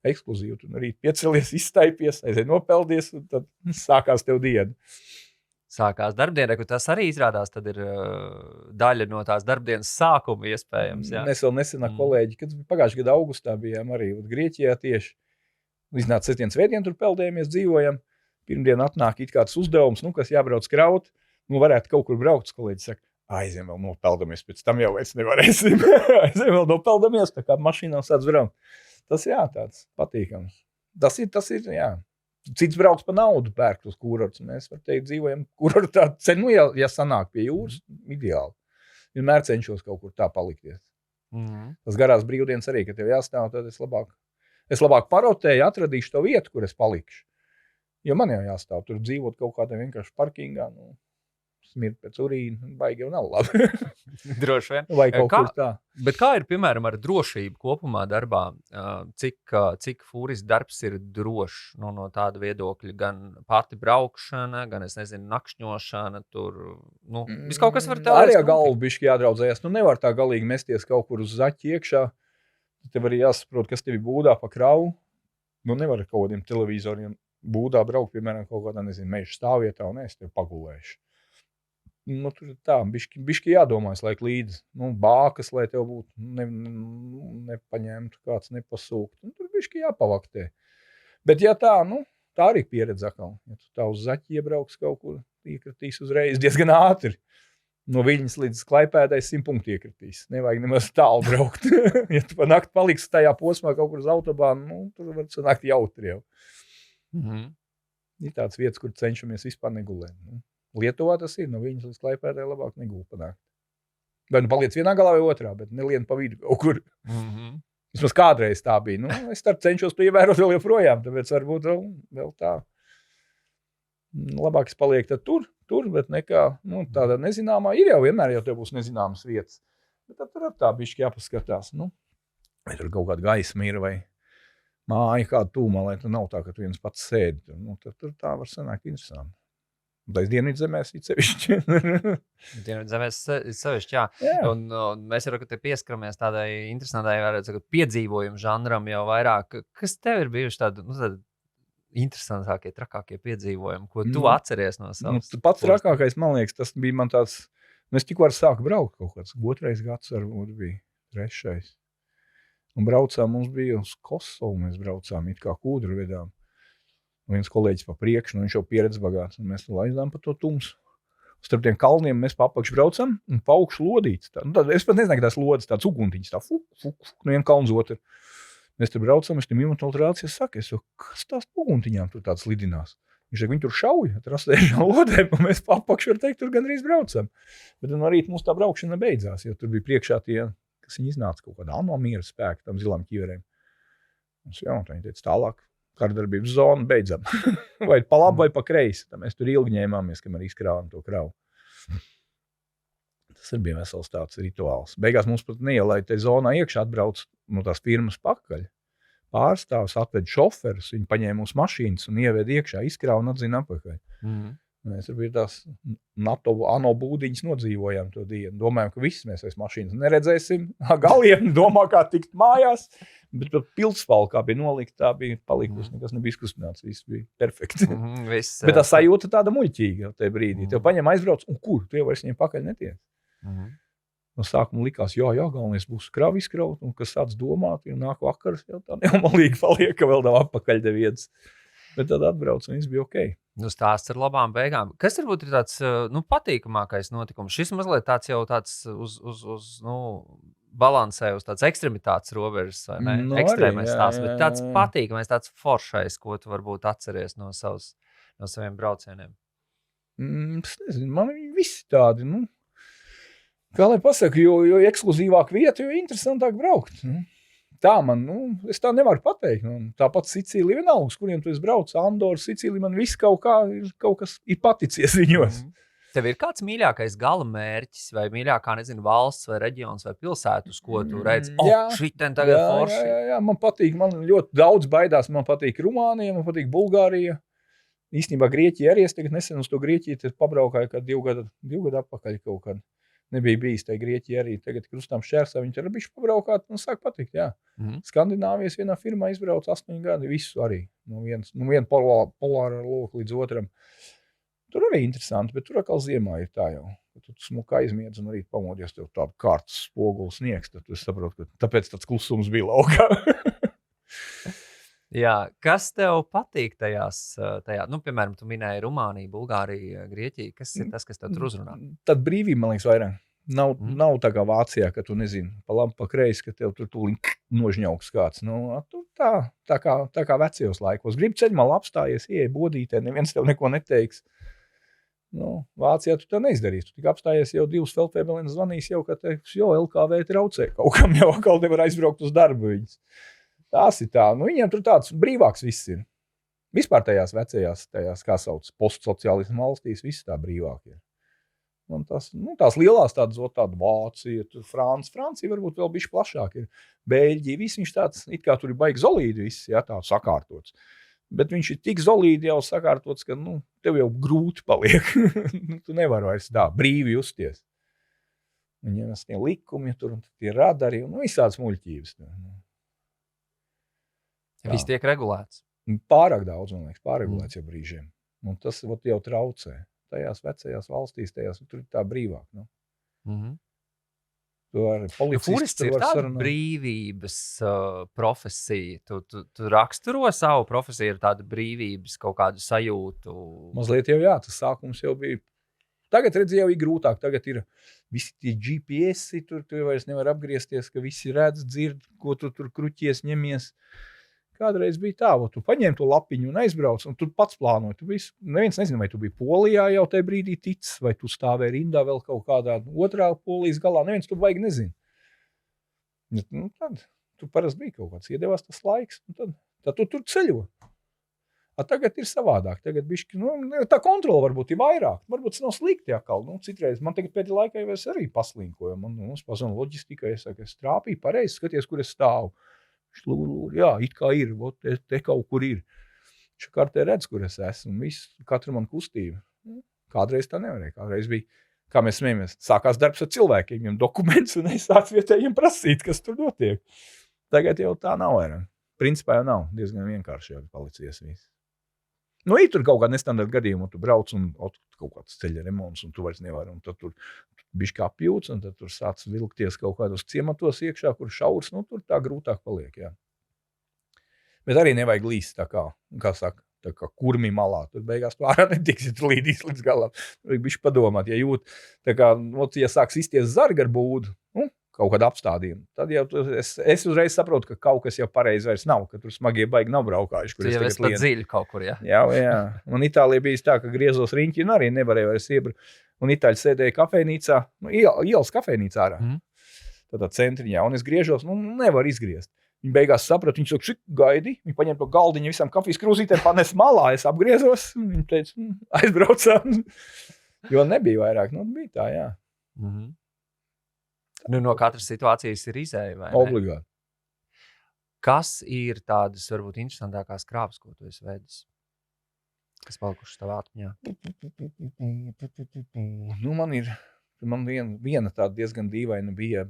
Ekskluzīvi. Tu rīt piecelies, izstaipies, aiziet nopeldies un tad sākās tev diena. Sākās darbdiena, ka tas arī izrādās, tad ir daļa no tās darbdienas sākuma iespējams. Jā. Mēs vēl nesenāk kolēģi, kad pagājušajā gada augustā bijām arī Grieķijā tieši. Iznāca sestdienas svētdien, tur peldējamies, dzīvojam. Pirmdien atnāk it kāds uzdevums, kas jābrauc kraut. Varētu kaut kur braukt, kolēģi saka, aiziem vēl nopeldamies, pēc tam jau vairs nevarēsim. Aiziem vēl nopeldamies, tā kā mašīnā sāc braukt. Tas jā, tāds patīkams. Tas ir, jā. Cits brauc pa naudu pērkt uz kurorts. Mēs, var teikt, dzīvojam kurortā. Ja sanāk pie jūras, ideāli. Vienmēr cenšos kaut kur tā palikties. Tas garās brīvdienas arī, kad tev jāstāv, tad es labāk parotēju, atradīšu to vietu, kur es palikšu. Jo man jau jāstāv tur dzīvot kaut kādā vienkārši parkingā, smirt pēc urīna, baigi jau nav labi. Droši vien. Vai kaut kur tā. Bet kā ir, piemēram, ar drošību kopumā darbā? Cik fūris darbs ir drošs no tāda viedokļa? Gan pati braukšana, gan, es nezinu, nakšņošana, tur, viss kaut kas var arī galvu bišķi jādraudzējas. Nevar tā galīgi mesties kaut kur uz zaķi iekšā. Tev arī jāsaprot, kas tevi būdā pa kravu. Nevar ar kaut kādiem televizoriem būdā braukt, piemēram, kaut kādā, nezinu, meža stāvvietā, un es tev pagulēšu. Tur ir tā, bišķi jādomājas, laik līdzi. Bākas, lai tev būtu nepaņemtu, kāds nepasūkt. Tur bišķi jāpavaktē. Bet ja tā, tā arī pieredze atkal. Ja tu tā uz zaķi iebrauks kaut kur, iekritīs uzreiz diezgan ātri. No Viļņas līdz Klaipēdai 100 punktu iekritīs. Nevajag nemaz tālu braukt. Ja tu pa nakti paliksi tajā posmā kaut kur uz autobānu, tur var sanākt jautri jau. Ir tāds vietas, kur cenšamies vispār negulēt. Lietuvā tas ir, no Viļņas līdz Klaipēdai labāk negūt panākt. Vai paliec vienā galā vai otrā, bet nelien pa vidu kaut kur. Vismaz kādreiz tā bija. Es cenšos to ievērot vēl joprojām, tāpēc varbūt vēl tā. Labāk es palieku tad tur, bet nekā tāda nezināmā. Ir jau vienmēr, tev būs nezināmas vietas. Bet tad tur tā bišķi jāpaskatās. Vai tur kaut kāda gaisma ir vai māja kāda tūmā, lai tur nav tā, ka tu viens pats sēdi. Tad tur tā var sanākt interesanti. Lai Dienvidzemēs ir sevišķi. Dienvidzemēs ir sevišķi, jā. Un mēs jau te pieskaramies tādai interesantai, varētu sakot, piedzīvojumu žanram jau vairāk. Kas tev ir bijuši tādi interesantākie, trakākie piedzīvojumi, ko tu atceries no savas? Pats trakākais, man liekas, tas bija man tāds, es tikko ar sāku braukt kaut kāds 2. gads, varbūt bija 3. Un braucām, mums bija uz Kosovu, mēs braucām, it kā kūdru vedām. Viens kolēģis pa priekšu, viņš jau pieredz bagāts, un mēs laizdām pa to tumsu. Starp tiem kalniem mēs pa apakšu braucam, un pa augšu lodīts. Es pat nezinu, ka tās lodas tāds uguntiņas, tā no viena kalna uz otru. Mēs tur braucam, es tam imantrācijas saku, kas tās uguntiņām tur tāds lidinās? Viņš saka, viņi tur šauj, atrastējušām lodēm, un mēs pa apakšu, var teikt, tur gandrīz braucam. Bet no rīta mums tā braukšana beidzās, jo tur bija priekšā tie, kas viņi iznāca kaut kādā miera spēka, tam zilām ķiverēm. Viņi teica tālāk. Kārdarbības zonu beidzam. Vai pa labi, vai pa kreisi. Tā mēs tur ilgi ņēmāmies, kamēr izkrāvām to kravu. Tas bija vesels tāds rituāls. Beigās mums pat neielaid te zonā iekšā atbrauc no tās firmas pakaļ. Pārstāvs atved šoferus, viņi paņēma mūsu mašīnas un ieved iekšā, izkrāva un atzina apakaļ. Mēs tur bija tās ANO būdiņas nodzīvojām to dienu. Domājam, ka viss mēs vairs mašīnas neredzēsim. Galiem domā, kā tikt mājās. Bet pilspalkā bija nolikt, tā bija palikusi, nekas nebija izkustināts, viss bija perfekti. Bet tā sajūta tāda muļķīga tajā brīdī. Tev paņem aizbrauc, un kur? Tu jau vairs viņiem pakaļ netiec. No sākuma likās, jā, galvenais būs kravi izkraut, un kas sāc domāt, jo nāk vakars, jau tā neumalīgi paliek, ka vēl nav apakaļ deviens. Bet tad atbrauc, un viss bija ok. Stāsts ar labām beigām. Kas varbūt ir tāds patīkamākais notikums? Šis mazliet tāds jau tāds uz balansē uz tāds ekstremitātes robežas, vai ne? Ekstrēmais stāsts, bet tāds patīkamais, tāds foršais, ko tu varbūt atceries no saviem braucieniem. Es nezinu, man viņi visi tādi, Kā lai pasaka, jo ekskluzīvāk vieta, jo interesantāk braukt. Tā man, es tā nevaru pateikt. Tāpat Sicīlija vienalga, uz kuriem tu esi braucis. Andora, Sicīlija, man viss kaut kas ir paticies viņos. Tev ir kāds mīļākais gala mērķis vai mīļākā, nezinu, valsts vai reģions vai pilsētu, uz ko tu redzi? Šitien tagad forši. Jā, man patīk, man ļoti daudz baidās. Man patīk Rumānija, man patīk Bulgārija. Īstenībā Grieķija arī, es tagad nesen uz to Grieķiju pabraukāju, kad divu gadu atpakaļ kaut kad. Nebija bijis tai Grieķija arī. Tagad krustām šķērsā viņi tur bišķi pabraukāt un sāk patikt, jā. Skandināvijas vienā firmā izbrauc 8 gadi, visu arī. No viena polāra loka līdz otram. Tur arī interesanti, bet tur atkal ziemā ir tā jau. Tu smuka aizmiedz un arī pamodies tev tādu kārtas spoguli sniegs, tad tu saproti, ka tāpēc tāds klusums bija laukā. Jā, kas tev patīk tajā, piemēram, tu minēji Rumāniju, Bulgāriju, Grieķiju, kas ir tas, kas tev tur uzrunā? Tad brīvība, man liekas, vairāk. Nav tā kā Vācijā, ka tu nezini, pa labi, pa kreisi, ka tev tur tūliņ nožņauks kāds. Tā kā vecajos laikos. Gribu ceļmalā apstājies, ieej bodītē, neviens tev neko neteiks. Vācijā tu tā neizdarīsi. Tu tik apstājies jau 2 feldfebelēnas zvanīs jau, ka teiks, LKV traucē kaut kam jau atkal nevar aizbraukt uz darbu viņas. Tās ir tā. Viņiem tur tāds brīvāks viss ir. Vispār tajās vecajās, kā sauc, postsociālismu valstīs, viss tā brīvāk ir. Un tās lielās tādas Vācija, Francija varbūt vēl bišķi plašāk ir. Beļģija, viss viņš tāds, it kā tur ir baigi zolīdi viss, jā, tā sakārtots. Bet viņš ir tik zolīdi jau sakārtots, ka tev jau grūti paliek. Tu nevari vairs tā brīvi justies. Viņiem tie likumi, tur tie radari, visādas muļķības. Viss tiek regulēts. Pārāk daudz, man liekas, pārregulēts jau brīžiem. Un tas jau traucē. Tajās vecajās valstīs, tur ir tā brīvāk. Furists ir tāda brīvības profesija. Tu raksturo savu profesiju ar tādu brīvības kaut kādu sajūtu. Mazliet jau jā, tas sākums jau bija. Tagad redz jau ir grūtāk. Tagad ir visi tie GPS-i, tur vairs nevar apgriezties, ka visi redz, dzird, ko tu tur kruķies, ņemies. Kādreiz bija tā, tu paņēmi to lapiņu un aizbrauc, un tu pats plānoji. Neviens nezina, vai tu biji Polijā jau tajā brīdī ticis, vai tu stāvēji rindā vēl kaut kādā otrā Polijas galā. Neviens tu baigi nezina. Tad tu parasti bija kaut kāds, iedevās tas laiks, un tad tu tur ceļo. Tagad ir savādāk. Tagad bišķi, tā kontrola varbūt ir vairāk. Varbūt tas nav slikti atkal. Citreiz man tagad pēdējā laikā jau es arī paslinkoju. Man pazina loģistika, es trāpīju pareizi, skaties, kur es stāvu. Jā, it kā ir, te kaut kur ir. Kartē redz, kur es esmu, katra man kustība. Kādreiz tā nevarēja, kādreiz bija, kā mēs smējamies, sākās darbs ar cilvēkiem, viņam dokuments, un es sāc vietējiem prasīt, kas tur notiek. Tagad jau tā nav vairāk. Principā jau nav, diezgan vienkārši jau palicies viss. Ir tur kaut kāda nestandarta gadījuma, tu brauc un kaut kāds ceļa remonts, un tu vairs nevari, un tad tur bišķi kā pjūts, un tad tur sāc vilkties kaut kādos ciematos iekšā, kur šaurs, tur tā grūtāk paliek, jā. Bet arī nevajag līst tā kā saka, tā kā kurmi malā, tur beigās tu ārā netiksi, tu līdīs līdz galam. Tur bišķi padomāt, ja jūt, tā kā, ja sāks izties zargi ar būdu, kaut kādu apstādījumu, tad jau es uzreiz saprotu, ka kaut kas jau pareizi vairs nav, ka tur smagie baigi nav braukājuši. Tu jau esi pat dziļi kaut kur, jā. Jā. Un Itālijā bija tā, ka griezos riņķi un arī nevarēja vairs iebra. Un Itāļi sēdēja kafejnīcā, ielas kafejnīcā ārā. Tādā centriņā. Un es griežos, nevar izgriezt. Viņi beigās saprata, viņš saka, gaidi, viņi paņem to galdiņu visam kafijas krūzītēm, panes malā, es apgriezos, un viņi teica, aizbraucām. Jo nebija vairāk, bija tā, jā. No katras situācijas ir izēja, vai ne? Obligāti. Kas ir tādas, varbūt, interesantākās krāpes, ko tu esi vedis? Kas palikuši tavā atmiņā? Man viena tāda diezgan dīvaina bija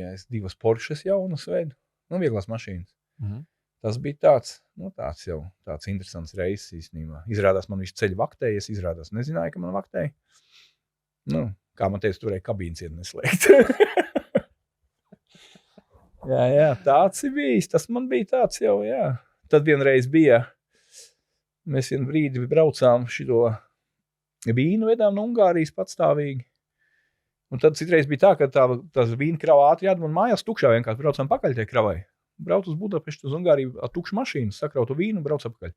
es 2 Porsches jaunas veidu, vieglās mašīnas. Tas bija tāds interesants reizes īstenībā. Izrādās man visu ceļu vaktēja, es izrādās nezināju, ka man vaktēja. Kā man teica, turēja kabīnes iet neslēgt. jā, tāds ir bijis. Tas man bija tāds jau, jā. Tad vienreiz bija, mēs vienu brīdi braucām šito vīnu vedām no Ungārijas patstāvīgi. Un tad citreiz bija tā, ka tās vīna krava ātri jādama un mājās tukšā vienkārši braucām pakaļ tie kravai. Brauc uz Budapeštu, uz Ungāriju ar tukšu mašīnu, sakrautu vīnu un brauc apakaļ.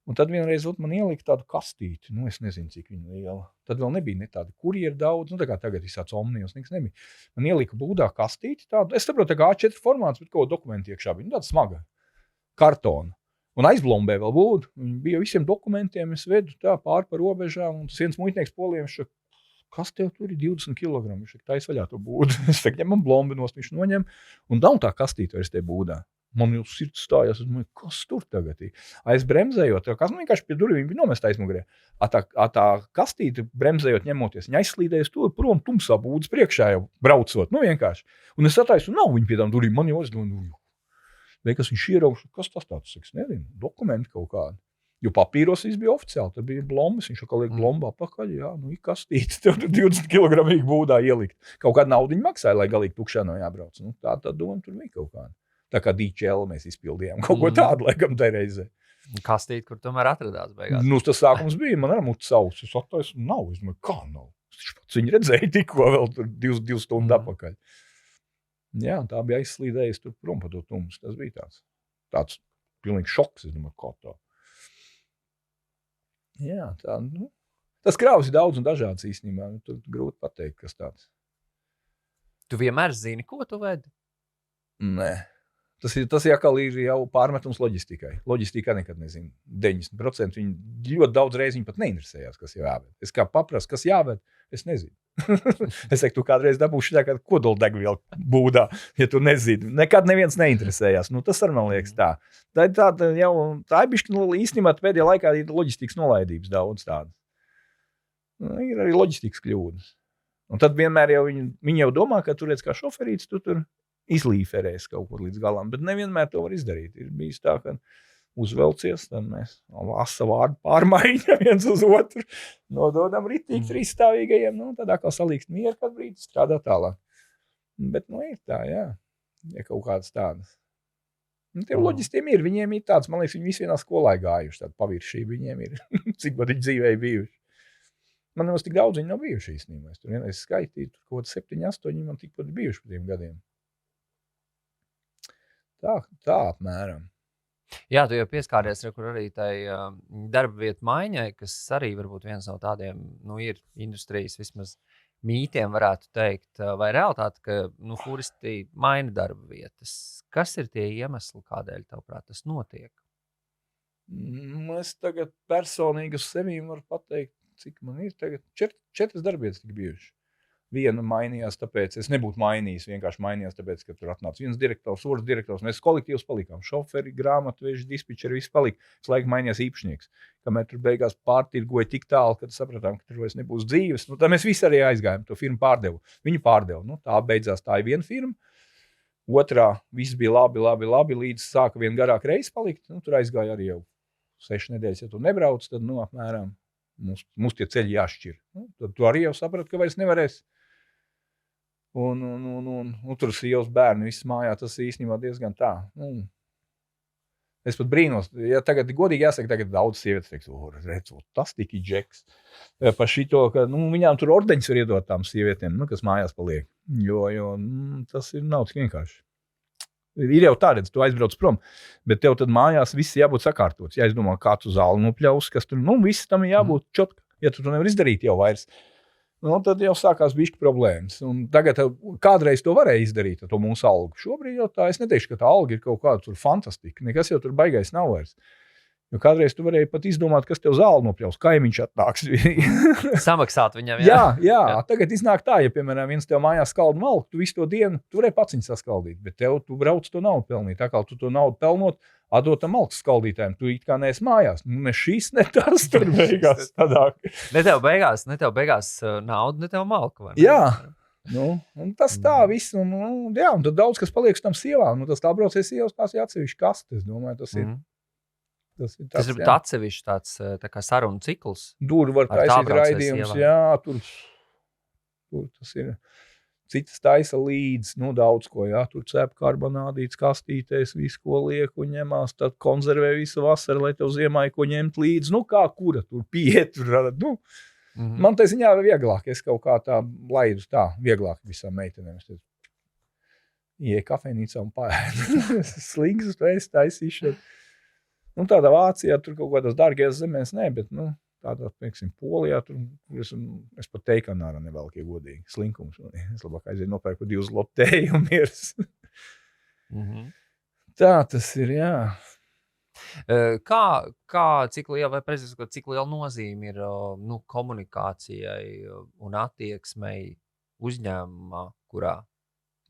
Un tad vienreiz man ielika tādu kastīti, es nezinu, cik viņa liela. Tad vēl nebija ne tāda kurjeri daudz, tā kā tagad ir tāds omnijos, nekas nebija. Man ielika būdā kastīti tādu, es saprotu, tā kā A4 formāts, bet kaut ko dokumentu iekšā bija, tāda smaga kartona. Un aizblombē vēl būdu, viņi bija visiem dokumentiem, es vedu tā pāri par robežām, un tas viens muitnieks poliem, viņš saka, kas tev tur ir 20 kg, viņš saka, taisa vaļā to būdu. Es saka, ņemam blombi nost, viņš noņem, un nav tā kastīte vairs te būdā. Man jau sirds stājās, es domāju, kas tur tagad ir? Aiz bremzējot, kas vienkārši pie durvīm bija nomest aizmugurē. Tā kastīte bremzējot, ņemoties, viņa aizslīdējas tur prom tumsā būdas priekšā jau braucot, vienkārši. Un es ataisu, nav viņa pie tām durvīm, man jau aizdomāju, kas viņš ieraugs, kas tas tāds, es nezinu, dokumenti kaut kādi. Jo papīros viss bija oficiāli, tad bija blombas, viņš kā liek blombu apakaļ, jā, ir kastīte, tev 20 kg būdā ielikt. Kaut kādu naudiņu maksāja, lai galīgi tukšā nav jābrauc. Tā doma tur bija kaut kāda. Tā kā DHL mēs izpildījām kaut ko tādu, laikam, tai reizē. Kastīt, kur tomēr atradās beigās. Tas sākums bija, man ar mutu sauc. Es attaisu, nav. Es domāju, kā nav? Es pats viņu redzēju tikko vēl tur 2 stundu apakaļ. Jā, tā bija aizslīdējusi tur prom pa to tumsu. Tas bija tāds pilnīgi šoks. Es domāju, kā tā. Jā, tā, tas krāvs ir daudz un dažāds īstenībā. Tur grūti pateikt, kas tāds. Tu vienmēr zini, ko tu vedi? Nē. Tas jākal ir jau pārmetums loģistikai. Loģistika nekad nezinu. 90% viņi ļoti daudz reizi viņi pat neinteresējās, kas jāved. Es kā paprastu, kas jāved, es nezinu. Es saku, tu kādreiz dabūši tā kā kodoldegvielu būdā, ja tu nezini. Nekad neviens neinteresējās. Tas arī man liekas tā. Tā ir bišķi, īstenībā pēdējā laikā ir loģistikas nolaidības daudz tādas. Ir arī loģistikas kļūdas. Un tad vienmēr jau viņi jau domā, ka tu redz kā šoferīts, tu tur izlīferēs kaut kur līdz galam, bet nevienmēr to var izdarīt. Ir bijis tā, ka uzvelcies, tad mēs asa vārdu pārmaiņam viens uz otru, nododam ritīgi trīsstāvīgajiem, tad atkal salīkst mieru kādu brīdi, strādā tālāk. Bet, ir tā, jā, ja kaut kādas tādas. Tiem loģistiem ir, viņiem ir tāds, man liekas, viņi visi vienā skolā gājuši, tāda paviršība viņiem ir, cik pat viņi dzīvē bijuši. Man nemaz tik daudz viņi nav bijuši īstenībā. Es tur vienreiz skaitīju, tur kaut 7, 8, man tikpat bijuši par tiem gadiem. Tā apmēram. Jā, tu jau pieskāries, kur arī tai darba vietu maiņai, kas arī varbūt viens no tādiem, ir industrijas vismaz mītiem, varētu teikt, vai realitāte, ka fūristi maina darba vietas. Kas ir tie iemesli, kādēļ tavuprāt tas notiek? Es tagad personīgi uz sevi varu pateikt, cik man ir tagad 4 darbietas tik bijuši. Viena mainījās, tāpēc es nebūtu mainījis, vienkārši mainījās, tāpēc, ka tur atnāca viens direktors, otrs direktors, mēs kolektīvs palikām, šoferi, grāmatveži, dispečeri, viss palika, visu laiku mainījās īpašnieks, kamēr tur beigās pārtirgoja tik tālu, kad sapratām, ka tur vairs nebūs dzīves, tad mēs visi arī aizgājām, to firmu pārdevu, viņu pārdevu, tā beidzās, tā ir viena firma, otrā, viss bija labi, līdz sāka vien garāk reizi palikt, tur aizgāja arī jau 6 nedēļas, ja tu nebrauc, tad, apmēram, mums tie ceļi jāšķir, tad tu arī jau saprati, ka vairs nevarēs. Un tur sievas bērni viss mājā, tas īstenībā diezgan tā. Es pat brīnos, ja tagad godīgi jāsaka, tagad daudz sievietes teiks, redzu, tas tik ir džeks. Par šito, ka viņām tur ordeņus var iedot tām sievietēm, kas mājās paliek. Jo tas nav tik vienkārši. Ir jau tā, redz, tu aizbrauc prom, bet tev tad mājās viss jābūt sakārtots. Ja es domāju, kā tu zāli nopļaus, kas tur, viss tam ir jābūt čotka, ja tu to nevar izdarīt jau vairs. Tad jau sākās bišķi problēmas. Un tagad kādreiz to varēja izdarīt ar to mūsu algu. Šobrīd jau tā, es neteikšu, ka tā alga ir kaut kāda tur fantastika. Nekas jau tur baigais nav vairs. Jo kādreiz tu varēji pat izdomāt, kas tev zāli nopļaus, kaimiņš atnāks. Samaksāt viņam, jā. Tagad iznāk tā, ja, piemēram, viens tev mājās skalda malku, tu visu to dienu, tu varēji pats viņu saskaldīt, bet tu brauc to naudu pelnīt. Tā kā tu to naudu pelnot, atdot tam malku skaldītājiem, tu it kā neesi mājās. Ne šis, ne tas tur beigās tādāk. Ne tev beigās naudu, ne tev malku, vai ne? Jā. Un tas tā viss, un tad daudz, kas paliek uz tam sievām, tas tā braucēs sievas, tās ir atsevišķi kastes, domāju, tas ir. Tas ir atsevišķi tāds tā kā sarunu cikls. Tur var taisīt raidījums, tur tas ir. Citas taisa līdz, daudz ko, tur cep karbonādīts kastītēs, visu, ko liek un ņemās, tad konservē visu vasaru, lai tev ziemā ko ņemt līdzi, kā kura tur piet, Man tā ziņā vieglāk, es kaut kā tā laidu tā, vieglāk visām meitenēm. Ieja kafejnīcā un paēd. Slings, es taisīšu. Nu, tādā Vācijā, tur kaut kādās dārgajās zemēs, nē, bet, nu, tādā, pieksim, Polijā, tur es pat teikanā nevelku, ja godīgi, slinkums. Es labāk aizēju nopērku 2 zlotu un miers. Tā tas ir, jā. Cik liela, vai precīzi, cik liela nozīme ir komunikācijai un attieksmei uzņēmumā, kurā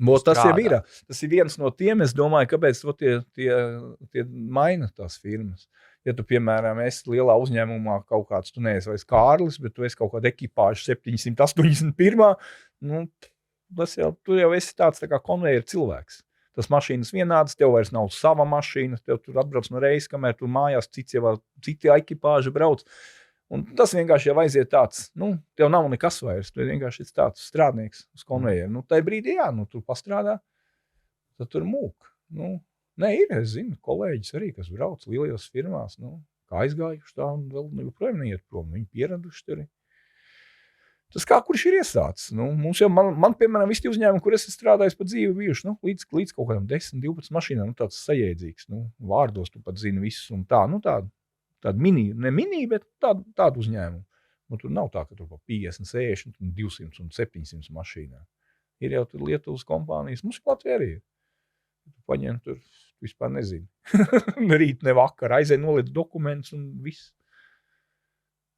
Tas jau ir. Tas ir viens no tiem, es domāju, kāpēc tie maina tās firmas. Ja tu, piemēram, esi lielā uzņēmumā kaut kāds, tu neesi vairs Kārlis, bet tu esi kaut kāda ekipāža 781. Nu, tu jau esi tāds tā kā konvejer cilvēks. Tas mašīnas vienādas, tev vairs nav sava mašīna, tev tur atbrauc no reizes, kamēr tu mājās citi ekipāži brauc. Un tas vienkārši jau aiziet tāds, tev nav nekas vairs, tu vienkārši esi tāds strādnieks uz konvejeru. Tajā brīdī, tu pastrādā, tad tur mūk. Nē, es zinu, kolēģis arī, kas brauc lielajās firmās, kā aizgājuši tā un vēl joprojām neiet prom, viņi pieraduši tur. Tas kā kurš ir iesācis. Mums jau, man piemēram, visi uzņēmumi, kur es strādāju pa dzīvi bijuši, līdz kaut kādam 10, 12 mašīnām, tāds sajēdzīgs, vārdos tu pat zini visus un tā, tāda ne mini, bet tādu uzņēmumu. Tur nav tā, ka tur pa 50, 60, 200 un 700 mašīnām. Ir jau tur Lietuvas kompānijas, mums Latvijā arī ir. Tu paņem tur, vispār nezinu. Ne rīt, ne vakar, aizēj noliec dokumentus un viss.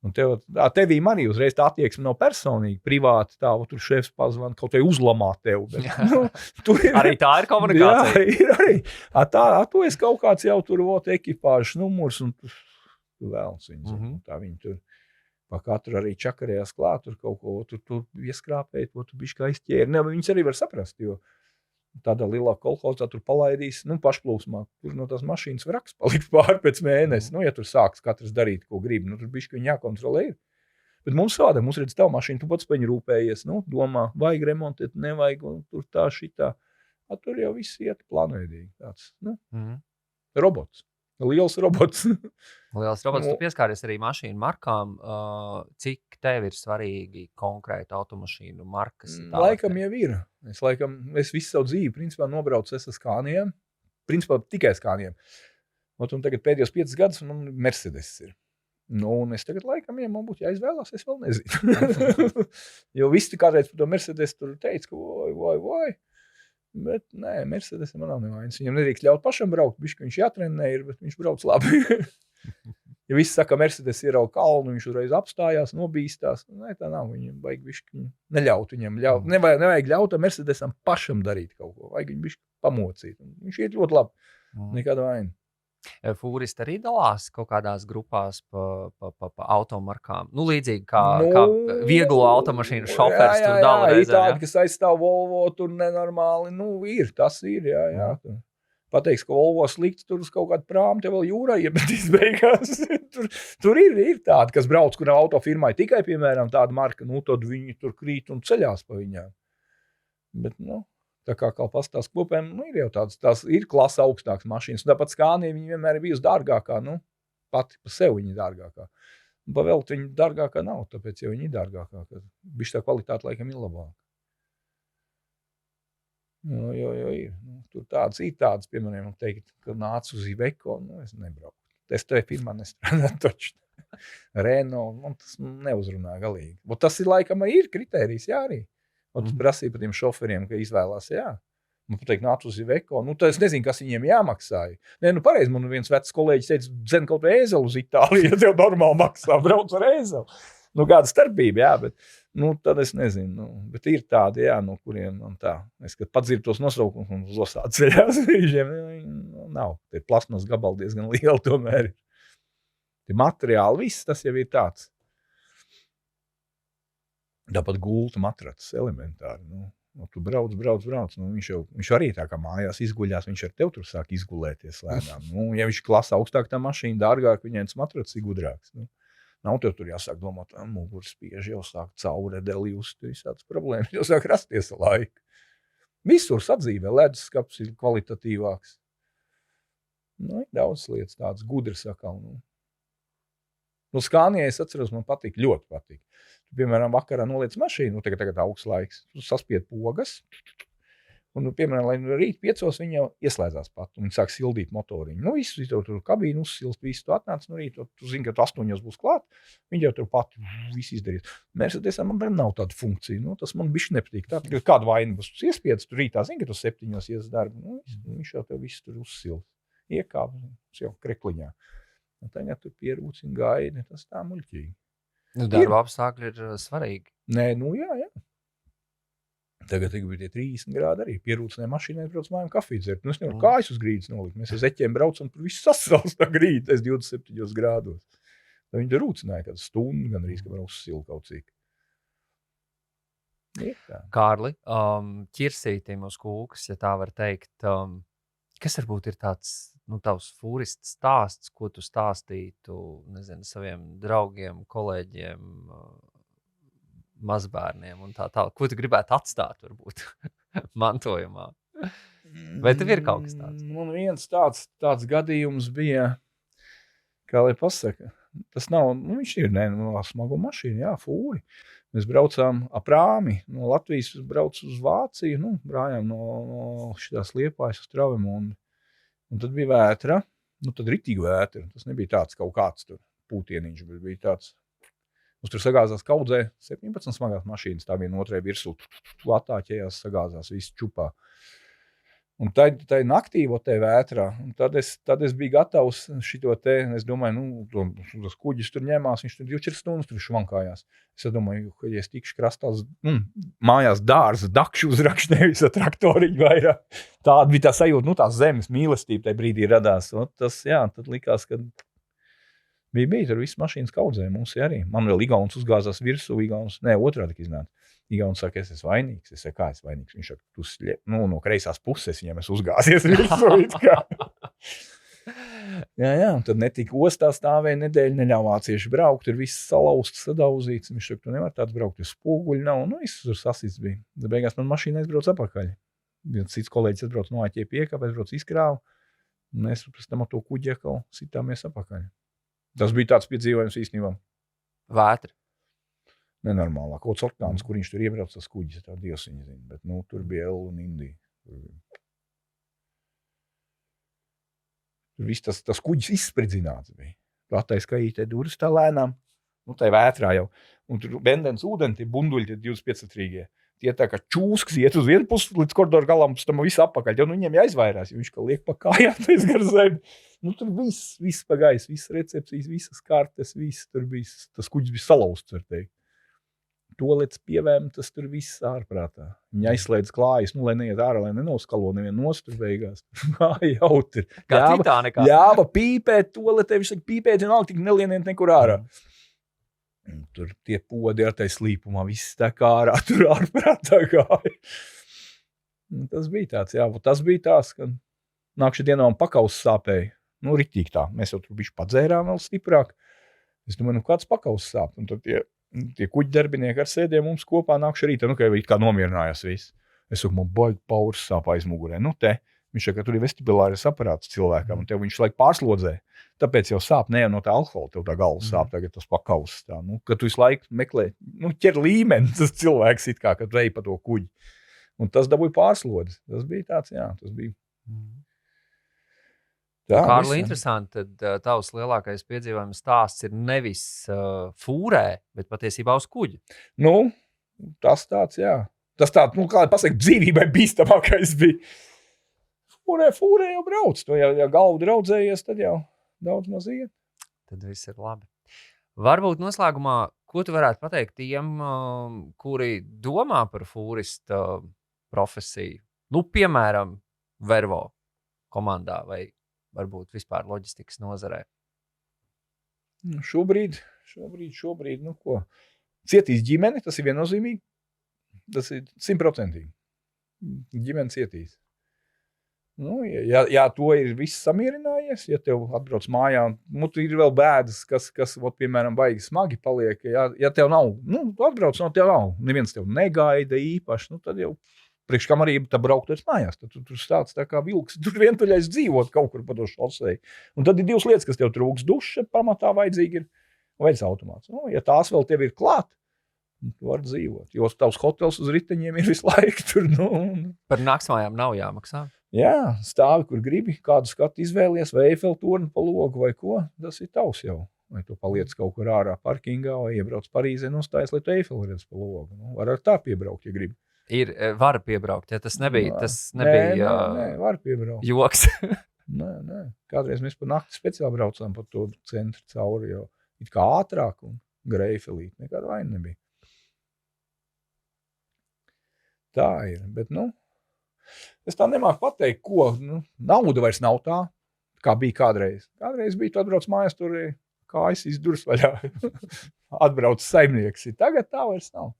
Un tevī arī uzreiz tā attieksme nav personīga, privāti tā, tur šefs pazvan, kaut vai uzlamā tev. Bet, tur ir, arī tā ir komunikācija. Jā, ir arī. Tu esi kaut kāds jau tur ekipāžas numurs un tu vēlns viņus. Tā viņi tur pa katru arī čakarējās klāt, tur kaut ko, tur ieskrāpēt, tu bišķi kā izķēri. Ne, viņus arī var saprast, jo tādā lielā kolhozā tur palaidīs, pašplūsmā, tur no tās mašīnas vraks palikt pāri pēc mēnesi. Ja tur sāks katrs darīt, ko grib, tur bišķi viņi jākontrolē ir. Bet mums sādā, mums redz tavu mašīnu, tu pats paņi rūpējies, domā, vajag remontēt, nevajag, un tur tā šitā. Tur jau viss iet plānveidīgi tāds, robots. Liels robots. Liels robots. Tu pieskāries arī mašīnu markām. Cik tev ir svarīgi konkrēti automašīnu markas? Laikam jau ir. Es visu savu dzīvi, principā, nobraucu ar Scāniem. Principā, tikai Scāniem. Un tagad pēdējos 5 gadus man Mercedes ir. Un es tagad laikam, ja man būtu jāizvēlās, es vēl nezinu. Jo visi kādreiz par to Mercedes tur teica, ka vai. Bet nē, Mercedes man nav nevainas. Viņam nedrīkst ļaut pašam braukt, bišķi viņš jātrenē ir, bet viņš brauc labi. Ja visi saka, Mercedes ierauga kalnu, viņš uzreiz apstājās, nobīstās. Nē, tā nav. Viņam vajag bišķi neļaut viņam ļaut. Nevajag ļaut Mercedesam pašam darīt kaut ko. Vajag viņu bišķi pamocīt. Viņš iet ļoti labi. Nekāda vaina. Fūristi arī dalās kaut kādās grupās pa automarkām. Līdzīgi kā vieglo automašīnu šoferis tur dala reizēm. Jā, tādi, kas aizstāv Volvo, tur nenormāli. Tas ir, jā. Pateiks, ka Volvo slikts, tur uz kaut kādu prāmu, te vēl jūrā iemetīs beigās. tur ir tādi, kas brauc, kurā autofirmai tikai, piemēram, tāda marka, tad viņi tur krīt un ceļās pa viņām. Bet, tā kā pastās kopēm, ir jau tās ir klasa augstākas mašīnas. Un tāpat Scānija viņa vienmēr ir bijusi dārgākā, pati pa sev viņa dārgākā. Un pa velti viņa dārgākā nav, tāpēc jau viņa ir dārgākā. Bišķi tā kvalitāte laikam ir labāka. Jo ir. Tur tādas, piemēram, teikt, ka nāc uz Iveco, es nebraucu. Es tajā firmā nestrādāju taču. Renault, man tas neuzrunā galīgi. Bet tas ir laikam ir kritērijs, jā arī. Un tu prasīja par tiem šoferiem, ka izvēlās, jā. Man pateikt, nāc uz Iveco. Tad es nezinu, kas viņiem jāmaksāja. Nē, pareizi, man viens vecs kolēģis teica, dzen kaut ēzelu uz Itāliju, ja tev normāli maksā, brauc ar ēzelu. Kāda starpība, jā, bet, tad es nezinu. Bet ir tādi, jā, no kuriem man tā. Es, kad pats dzirdu tos nosaukumus un uz osādu ceļās, nav. Tie plasmas gabali diezgan lieli tomēr. Tie materiāli, viss tas jau ir tāds. Tāpat gulta matracis elementāri. Tu brauc. Viņš arī tā kā mājās izguļās, viņš ar tev tur sāk izgulēties lēnām. Ja viņš klasa augstāk tā mašīna, dārgāk, viņai tas matracis ir gudrāks. Nav tev tur jāsāk domāt, muguras spiež, jau sāk cauredeli just, visādas problēmas, jau sāk rasties laika. Visur sadzīvē leduskapis ir kvalitatīvāks. Ir daudz lietas tādas gudras sakal. Scānijai es atceros, man ļoti patīk. Tu, piemēram, vakarā noliec mašīnu, tagad augsts laiks, tu saspied pogas, Un, piemēram, lai rīt 5 viņi jau ieslēdzās pat, un viņi sāk sildīt motoriņu. Nu, visu tur kabīnu uzsilst, visu tu atnāc no rīta, tu zini, ka tu 8 būs klāt, viņi jau tur pati visu izdarīs. Mercedesam man nav tāda funkcija, nu, tas man bišķi nepatīk. Tā, kāda vaina būs iespiedz, tu rītā zini, ka tu 7 ies darbu, nu, viņš jau tev visu tur uzsilst. Iekāp, jau krekliņā. Un tagad tu pierūcini gaidi, tas tā muļķīgi. Nu, darba apstākļi ir svarīgi. Nē, nu jā. Tagad bija tie 30 grādi arī. Pierūcinājā mašīnai brauc mājām kafiju dzert. Nu, es nevaru kājas uz grīdas nolikt. Mēs ar zeķiem braucam, tur viss sasals tā grīda, 27 grādos. Tad viņi tur rūcināja kādu stundu, gan arī, ka var uzsilt kaut cik. Kārli, ķirsītim uz kūkas, ja tā var teikt, kas varbūt ir tāds, nu, tavs fūrists stāsts, ko tu stāstītu, nezinu, saviem draugiem, kolēģiem, mazbērniem un tā. Ko tu gribētu atstāt, varbūt, mantojumā? Vai tev ir kaut kas tāds? Man viens tāds gadījums bija, kā lai pasaka, tas nav, nu, viņš ir, smagu mašīnu, jā, fūri. Mēs braucām ap Rāmi, no Latvijas brauc uz Vāciju, nu, brājām no šitās Liepājas uz Travimu, un tad bija vētra, nu, tad ritīgi vētra, tas nebija tāds kaut kāds tur pūtieniņš, bet bija tāds. Mums tur sagāzās kaudzē 17 smagās mašīnas, tā viena otrai virsū attāķējās, sagāzās visu čupā. Un tā naktī te vētrā, un tad es biju gatavs šito te, es domāju, nu, tos kuģis tur ņemās, viņš tur 24 stundas tur švankājās. Es domāju, ka ja es tikšu krastās, mājās dārza dakšu uzrakšu, nevis ar traktoriņu vairāk. Tāda bija tā sajūta, nu, tās zemes mīlestība tajā brīdī radās. Un tas, jā, tad likās, ka bija tur viss mašīnas kaudzē, mums arī. Man vēl Igauns uzgāzās virsū, otrādi iznāca. Igauns saka, es esmu vainīgs. Es saku, kā es vainīgs? Viņš saka, no kreisās puses viņam es uzgāzies virsū. jā, un tad netika ostā stāvēja nedēļu, neļauj vācieši braukt, tur viss salauzts, sadauzīts. Viņš saka, tu nevar tāds braukt, jo spoguļi nav, nu, viss tur sasits bija. Tad beigās man mašīna aizbrauc atpakaļ. Cits kolēģis atbrauc no āķie piekāpē, aizbrauc izkrāvu, un mēs pēc tam ar to kuģi atkal sitāmies atpakaļ. Tas bija tāds piedzīvojums īstenībā. Vētra. Nenormālā. Kaut orkāns, kur viņš tur iebrauc tas kuģis, tā dievs viņa zina. Bet, nu, tur bija Ella un Indija. Tur viss tas kuģis izspridzināts bija. Platais kaītē duras tā lēnām. Nu, tā vētrā jau. Un tur bendens ūdeni, tie bunduļi, tie 25-trīgie. Tie tā kā čūskas iet uz vienu pusi līdz koridoru galam, pēc tam visu apakaļ. Jo viņiem jāizvairās, jo viņš kā liek pa kājām tais gar zemi. Nu, tur viss pagājis, visas recepcijas, visas kartes, viss tur bija. Tas kuģis bija salauzts, var teikt. Tolets pievēm, tas tur viss ārprātā. Viņa aizslēdz klājas, nu, lai neiet ārā, lai nenoskalo nevienu nost tur beigās. Jautri. Kā Titanikā. Ļāva pīpēt toletē, viņš saka, pīpēt, vienalga tik nelieniet nekur ārā. Tur tie podi ar tai slīpumā, viss tā kā ārā, tur ārprātā gāja. Tas bija tāds, jā, tas bija tās, ka nākšā dienā man pakaus sāpēja. Nu, ritīgi tā, mēs jau tur bišķi padzērām vēl stiprāk. Es domāju, nu, kāds pakaus sāp? Un tad tie kuģi darbinieki ar sēdiem mums kopā nākšā rītā, nu, kā nomierinājās viss. Es saku, man baigi pauris sāp aiz mugurē. Nu, viņš saka, ka tur ir vestibilāris aparāts cilvēkam, un tev viņš laik pārslodzē. Tāpēc jau sāp ne jau no tā alkohola, tev tā galva sāp, tagad tas pakaus. Tā, nu, kad tu visu laiku meklē, nu, ķer līmeni tas cilvēks it kā, kad vei pa to kuģi. Un tas dabūja pārslodzi. Tas bija tāds, jā, tas bija. Kārli, interesanti, tad tavs lielākais piedzīvojums stāsts ir nevis fūrē, bet patiesībā uz kuģi. Nu, tas tāds, jā. Tas tāds, nu, kā lai pasaka, dzīvībai bīstamākais bija. Fūrē jau brauc. To, ja galvu draudzējies, tad jau daudz maz iet. Tad viss ir labi. Varbūt noslēgumā, ko tu varētu pateikt tiem, kuri domā par fūrista profesiju? Nu, piemēram, Vervo komandā vai varbūt vispār loģistikas nozarē. Šobrīd, nu ko? Cietīs ģimene, tas ir viennozīmīgi. Tas ir 100%. Ģimene cietīs. Nu, ja to ir viss samierinājies, ja tev atbrauc mājā, nu, tu ir vēl bēdas, kas piemēram, baigi smagi paliek, ja tev nav, nu, atbrauc, no tev nav, neviens tev negaida īpaši, nu, tad jau priekš kam arī tā braukt vairs mājās, tad tu tur stāc tā kā vilks, tur vientuļais dzīvot kaut kur pa to šosei. Un tad ir divas lietas, kas tev trūks, duša pamatā vajadzīgi ir, vajadz automāts. Nu, ja tās vēl tev ir klāt, Tu vari dzīvot. Jo tavs hotels uz riteņiem ir visu laiku tur. Par naktsmājām nav jāmaksā. Jā, stāvi, kur gribi, kādu skatu izvēlies, vai Eifela torni pa logu vai ko. Tas ir tavs jau. Vai tu paliec kaut kur ārā parkingā, vai iebrauc Parīzē, nostājas, lai tu Eifelu redz pa logu. Var ar tā piebraukt, ja gribi. Var piebraukt, ja tas nebija. Nē, var piebraukt. Joks. Nē. Kādreiz mēs pa nakti speciāli braucām pa to centru cauri, jo it kā ātrāk un Greifelīt. Nekāda vaina nebija. Tā ir, bet es tā nemāku pateikt, ko. Nauda vairs nav tā, kā bija kādreiz. Kādreiz bija, tu atbrauc mājās, tur kājas izdurs vaļā. Atbrauc saimnieks. Tagad tā vairs nav.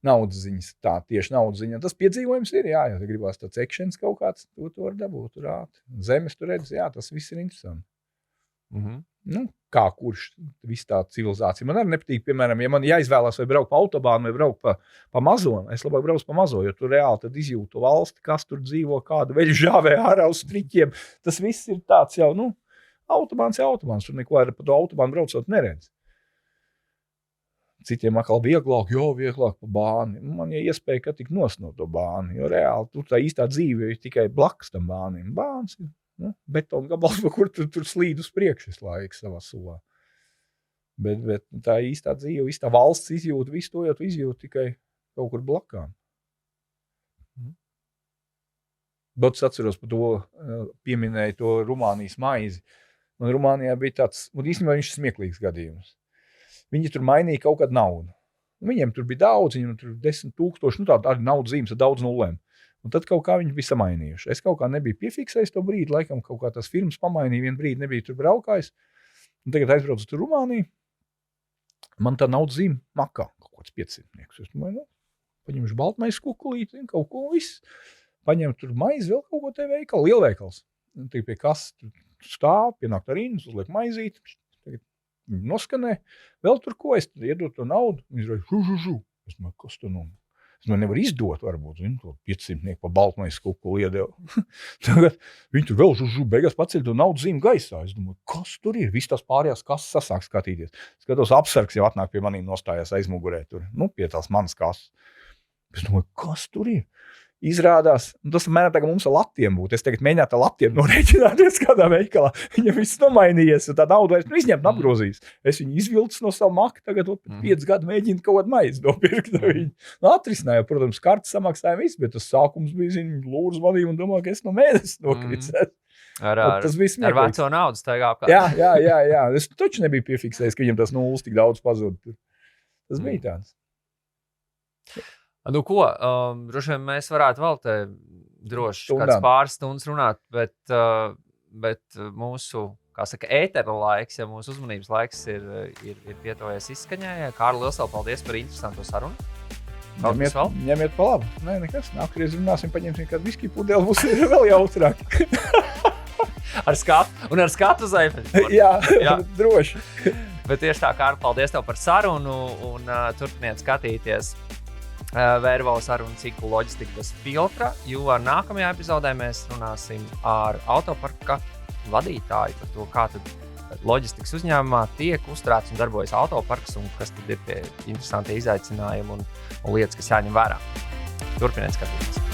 Naudas ziņas, tā tieši naudas ziņa. Tas piedzīvojums ir, jā, ja gribās tāds ekšens kaut kāds, to var dabūt, tur ātri. Zemes tu redzi, jā, tas viss ir interesanti. Kā kurš, viss tā civilizācija. Man arī nepatīk, piemēram, ja man jāizvēlās vai braukt pa autobānu vai braukt pa mazo, es labāk braucu pa mazo, jo tu reāli tad izjūtu valsti, kas tur dzīvo, kādu veļu žāvē ārā uz striķiem. Tas viss ir tāds jau, autobāns ir autobāns, tur neko pa to autobānu braucot neredz. Citiem atkal vieglāk pa bāni. Man ir iespēja, ka tik nost no to bāni, jo reāli tur tā īstā dzīve ir tikai blakus tam bānim. Bāns ir betona gabals, kur tur slīd uz priekšu visu laiku savā sulā. Bet tā īstā dzīve, īstā valsts izjūta, visu to jau tu izjūti tikai kaut kur blakām. Bet es atceros par to, pieminēju to Rumānijas maizi. Man Rumānijā bija tāds, un īstenībā viņš ir smieklīgs gadījums. Viņi tur mainīja kaut kādu naudu. Viņiem tur bija daudz, viņiem tur 10,000, tāda arī naudas zīmes ar daudz nulēm. Un tad kaut kā viņi bija samainījuši. Es kaut kā nebiju piefiksējis to brīdi, laikam kaut kā tās firmas pamainīja, vienu brīdi nebija tur braukājis. Un tagad aizbraucu tur Rumāniju. Man tā naudas zīme makā, kaut kāds 500. Es domāju, paņemšu baltmaizi kukulīti, kaut ko viss. Paņem tur maizi, vēl kaut ko te veikalu, lielveikals. Un tagad pie kas stāv, pienākt ar rindas, uzliek maizīt. Viņi noskanē, vēl tur ko, es iedod to naudu, viņi izrauj, Es domāju, kas tu Es nevaru izdot, varbūt, to 500 pa baltmaizi kukuli iedeva. Tagad viņi tur vēl beigās paceļ to naudu zīmu gaisā. Es domāju, kas tur ir? Viss tās pārējās kases sasāk skatīties. Skatos, apsargs jau atnāk pie manīm nostājās aizmugurē tur, pie tās manas kases. Es domāju, kas tur ir? Izrādās, tas mēram tagad mums ar latiem būtu. Es tagad mēģinātu ar latiem norēķināties kādā veikalā. Viņam viss nomainījies, un tā nauda vairs izņemt un apgrozīs. Es viņu izvilcu no savu maku, tagad 5 gadu mēģinu kaut kādu maizi nopirkt. Viņi atrisināja, protams, kartes samaksāja viss, bet tas sākums bija, lūdzu vadīju un domāju, ka es no mēnesis nokricētu. Ar veco naudu staigā apkārt. Jā. Es taču nebiju piefiksējis, ka viņam tas nulles tik daudz pazud. Tas bija tāds. Droši vien mēs varētu vēl te droši kāds pāris stundas runāt, bet mūsu, kā saka, ētera laiks, ja mūsu uzmanības laiks ir pietojies izskaņai. Kārli, liels paldies par interesantu sarunu. Ņemiet pa labu. Nē, nekas. Nākamreiz runāsim, paņemsim kādu viskiju pudeli, būs vēl jautrāk. Ar skatu uz Eifeļu. Jā, droši. Bet tieši tā, Kārli, paldies tev par sarunu un turpiniet skatīties Vervo sarunu ciklu Loģistika bez filtra, jo nākamajā epizodē mēs runāsim ar autoparka vadītāju par to, kā tad loģistikas uzņēmumā tiek uzturēts un darbojas autoparks un kas tad ir tie interesantie izaicinājumi un lietas, kas jāņem vērā. Turpiniet skatīties.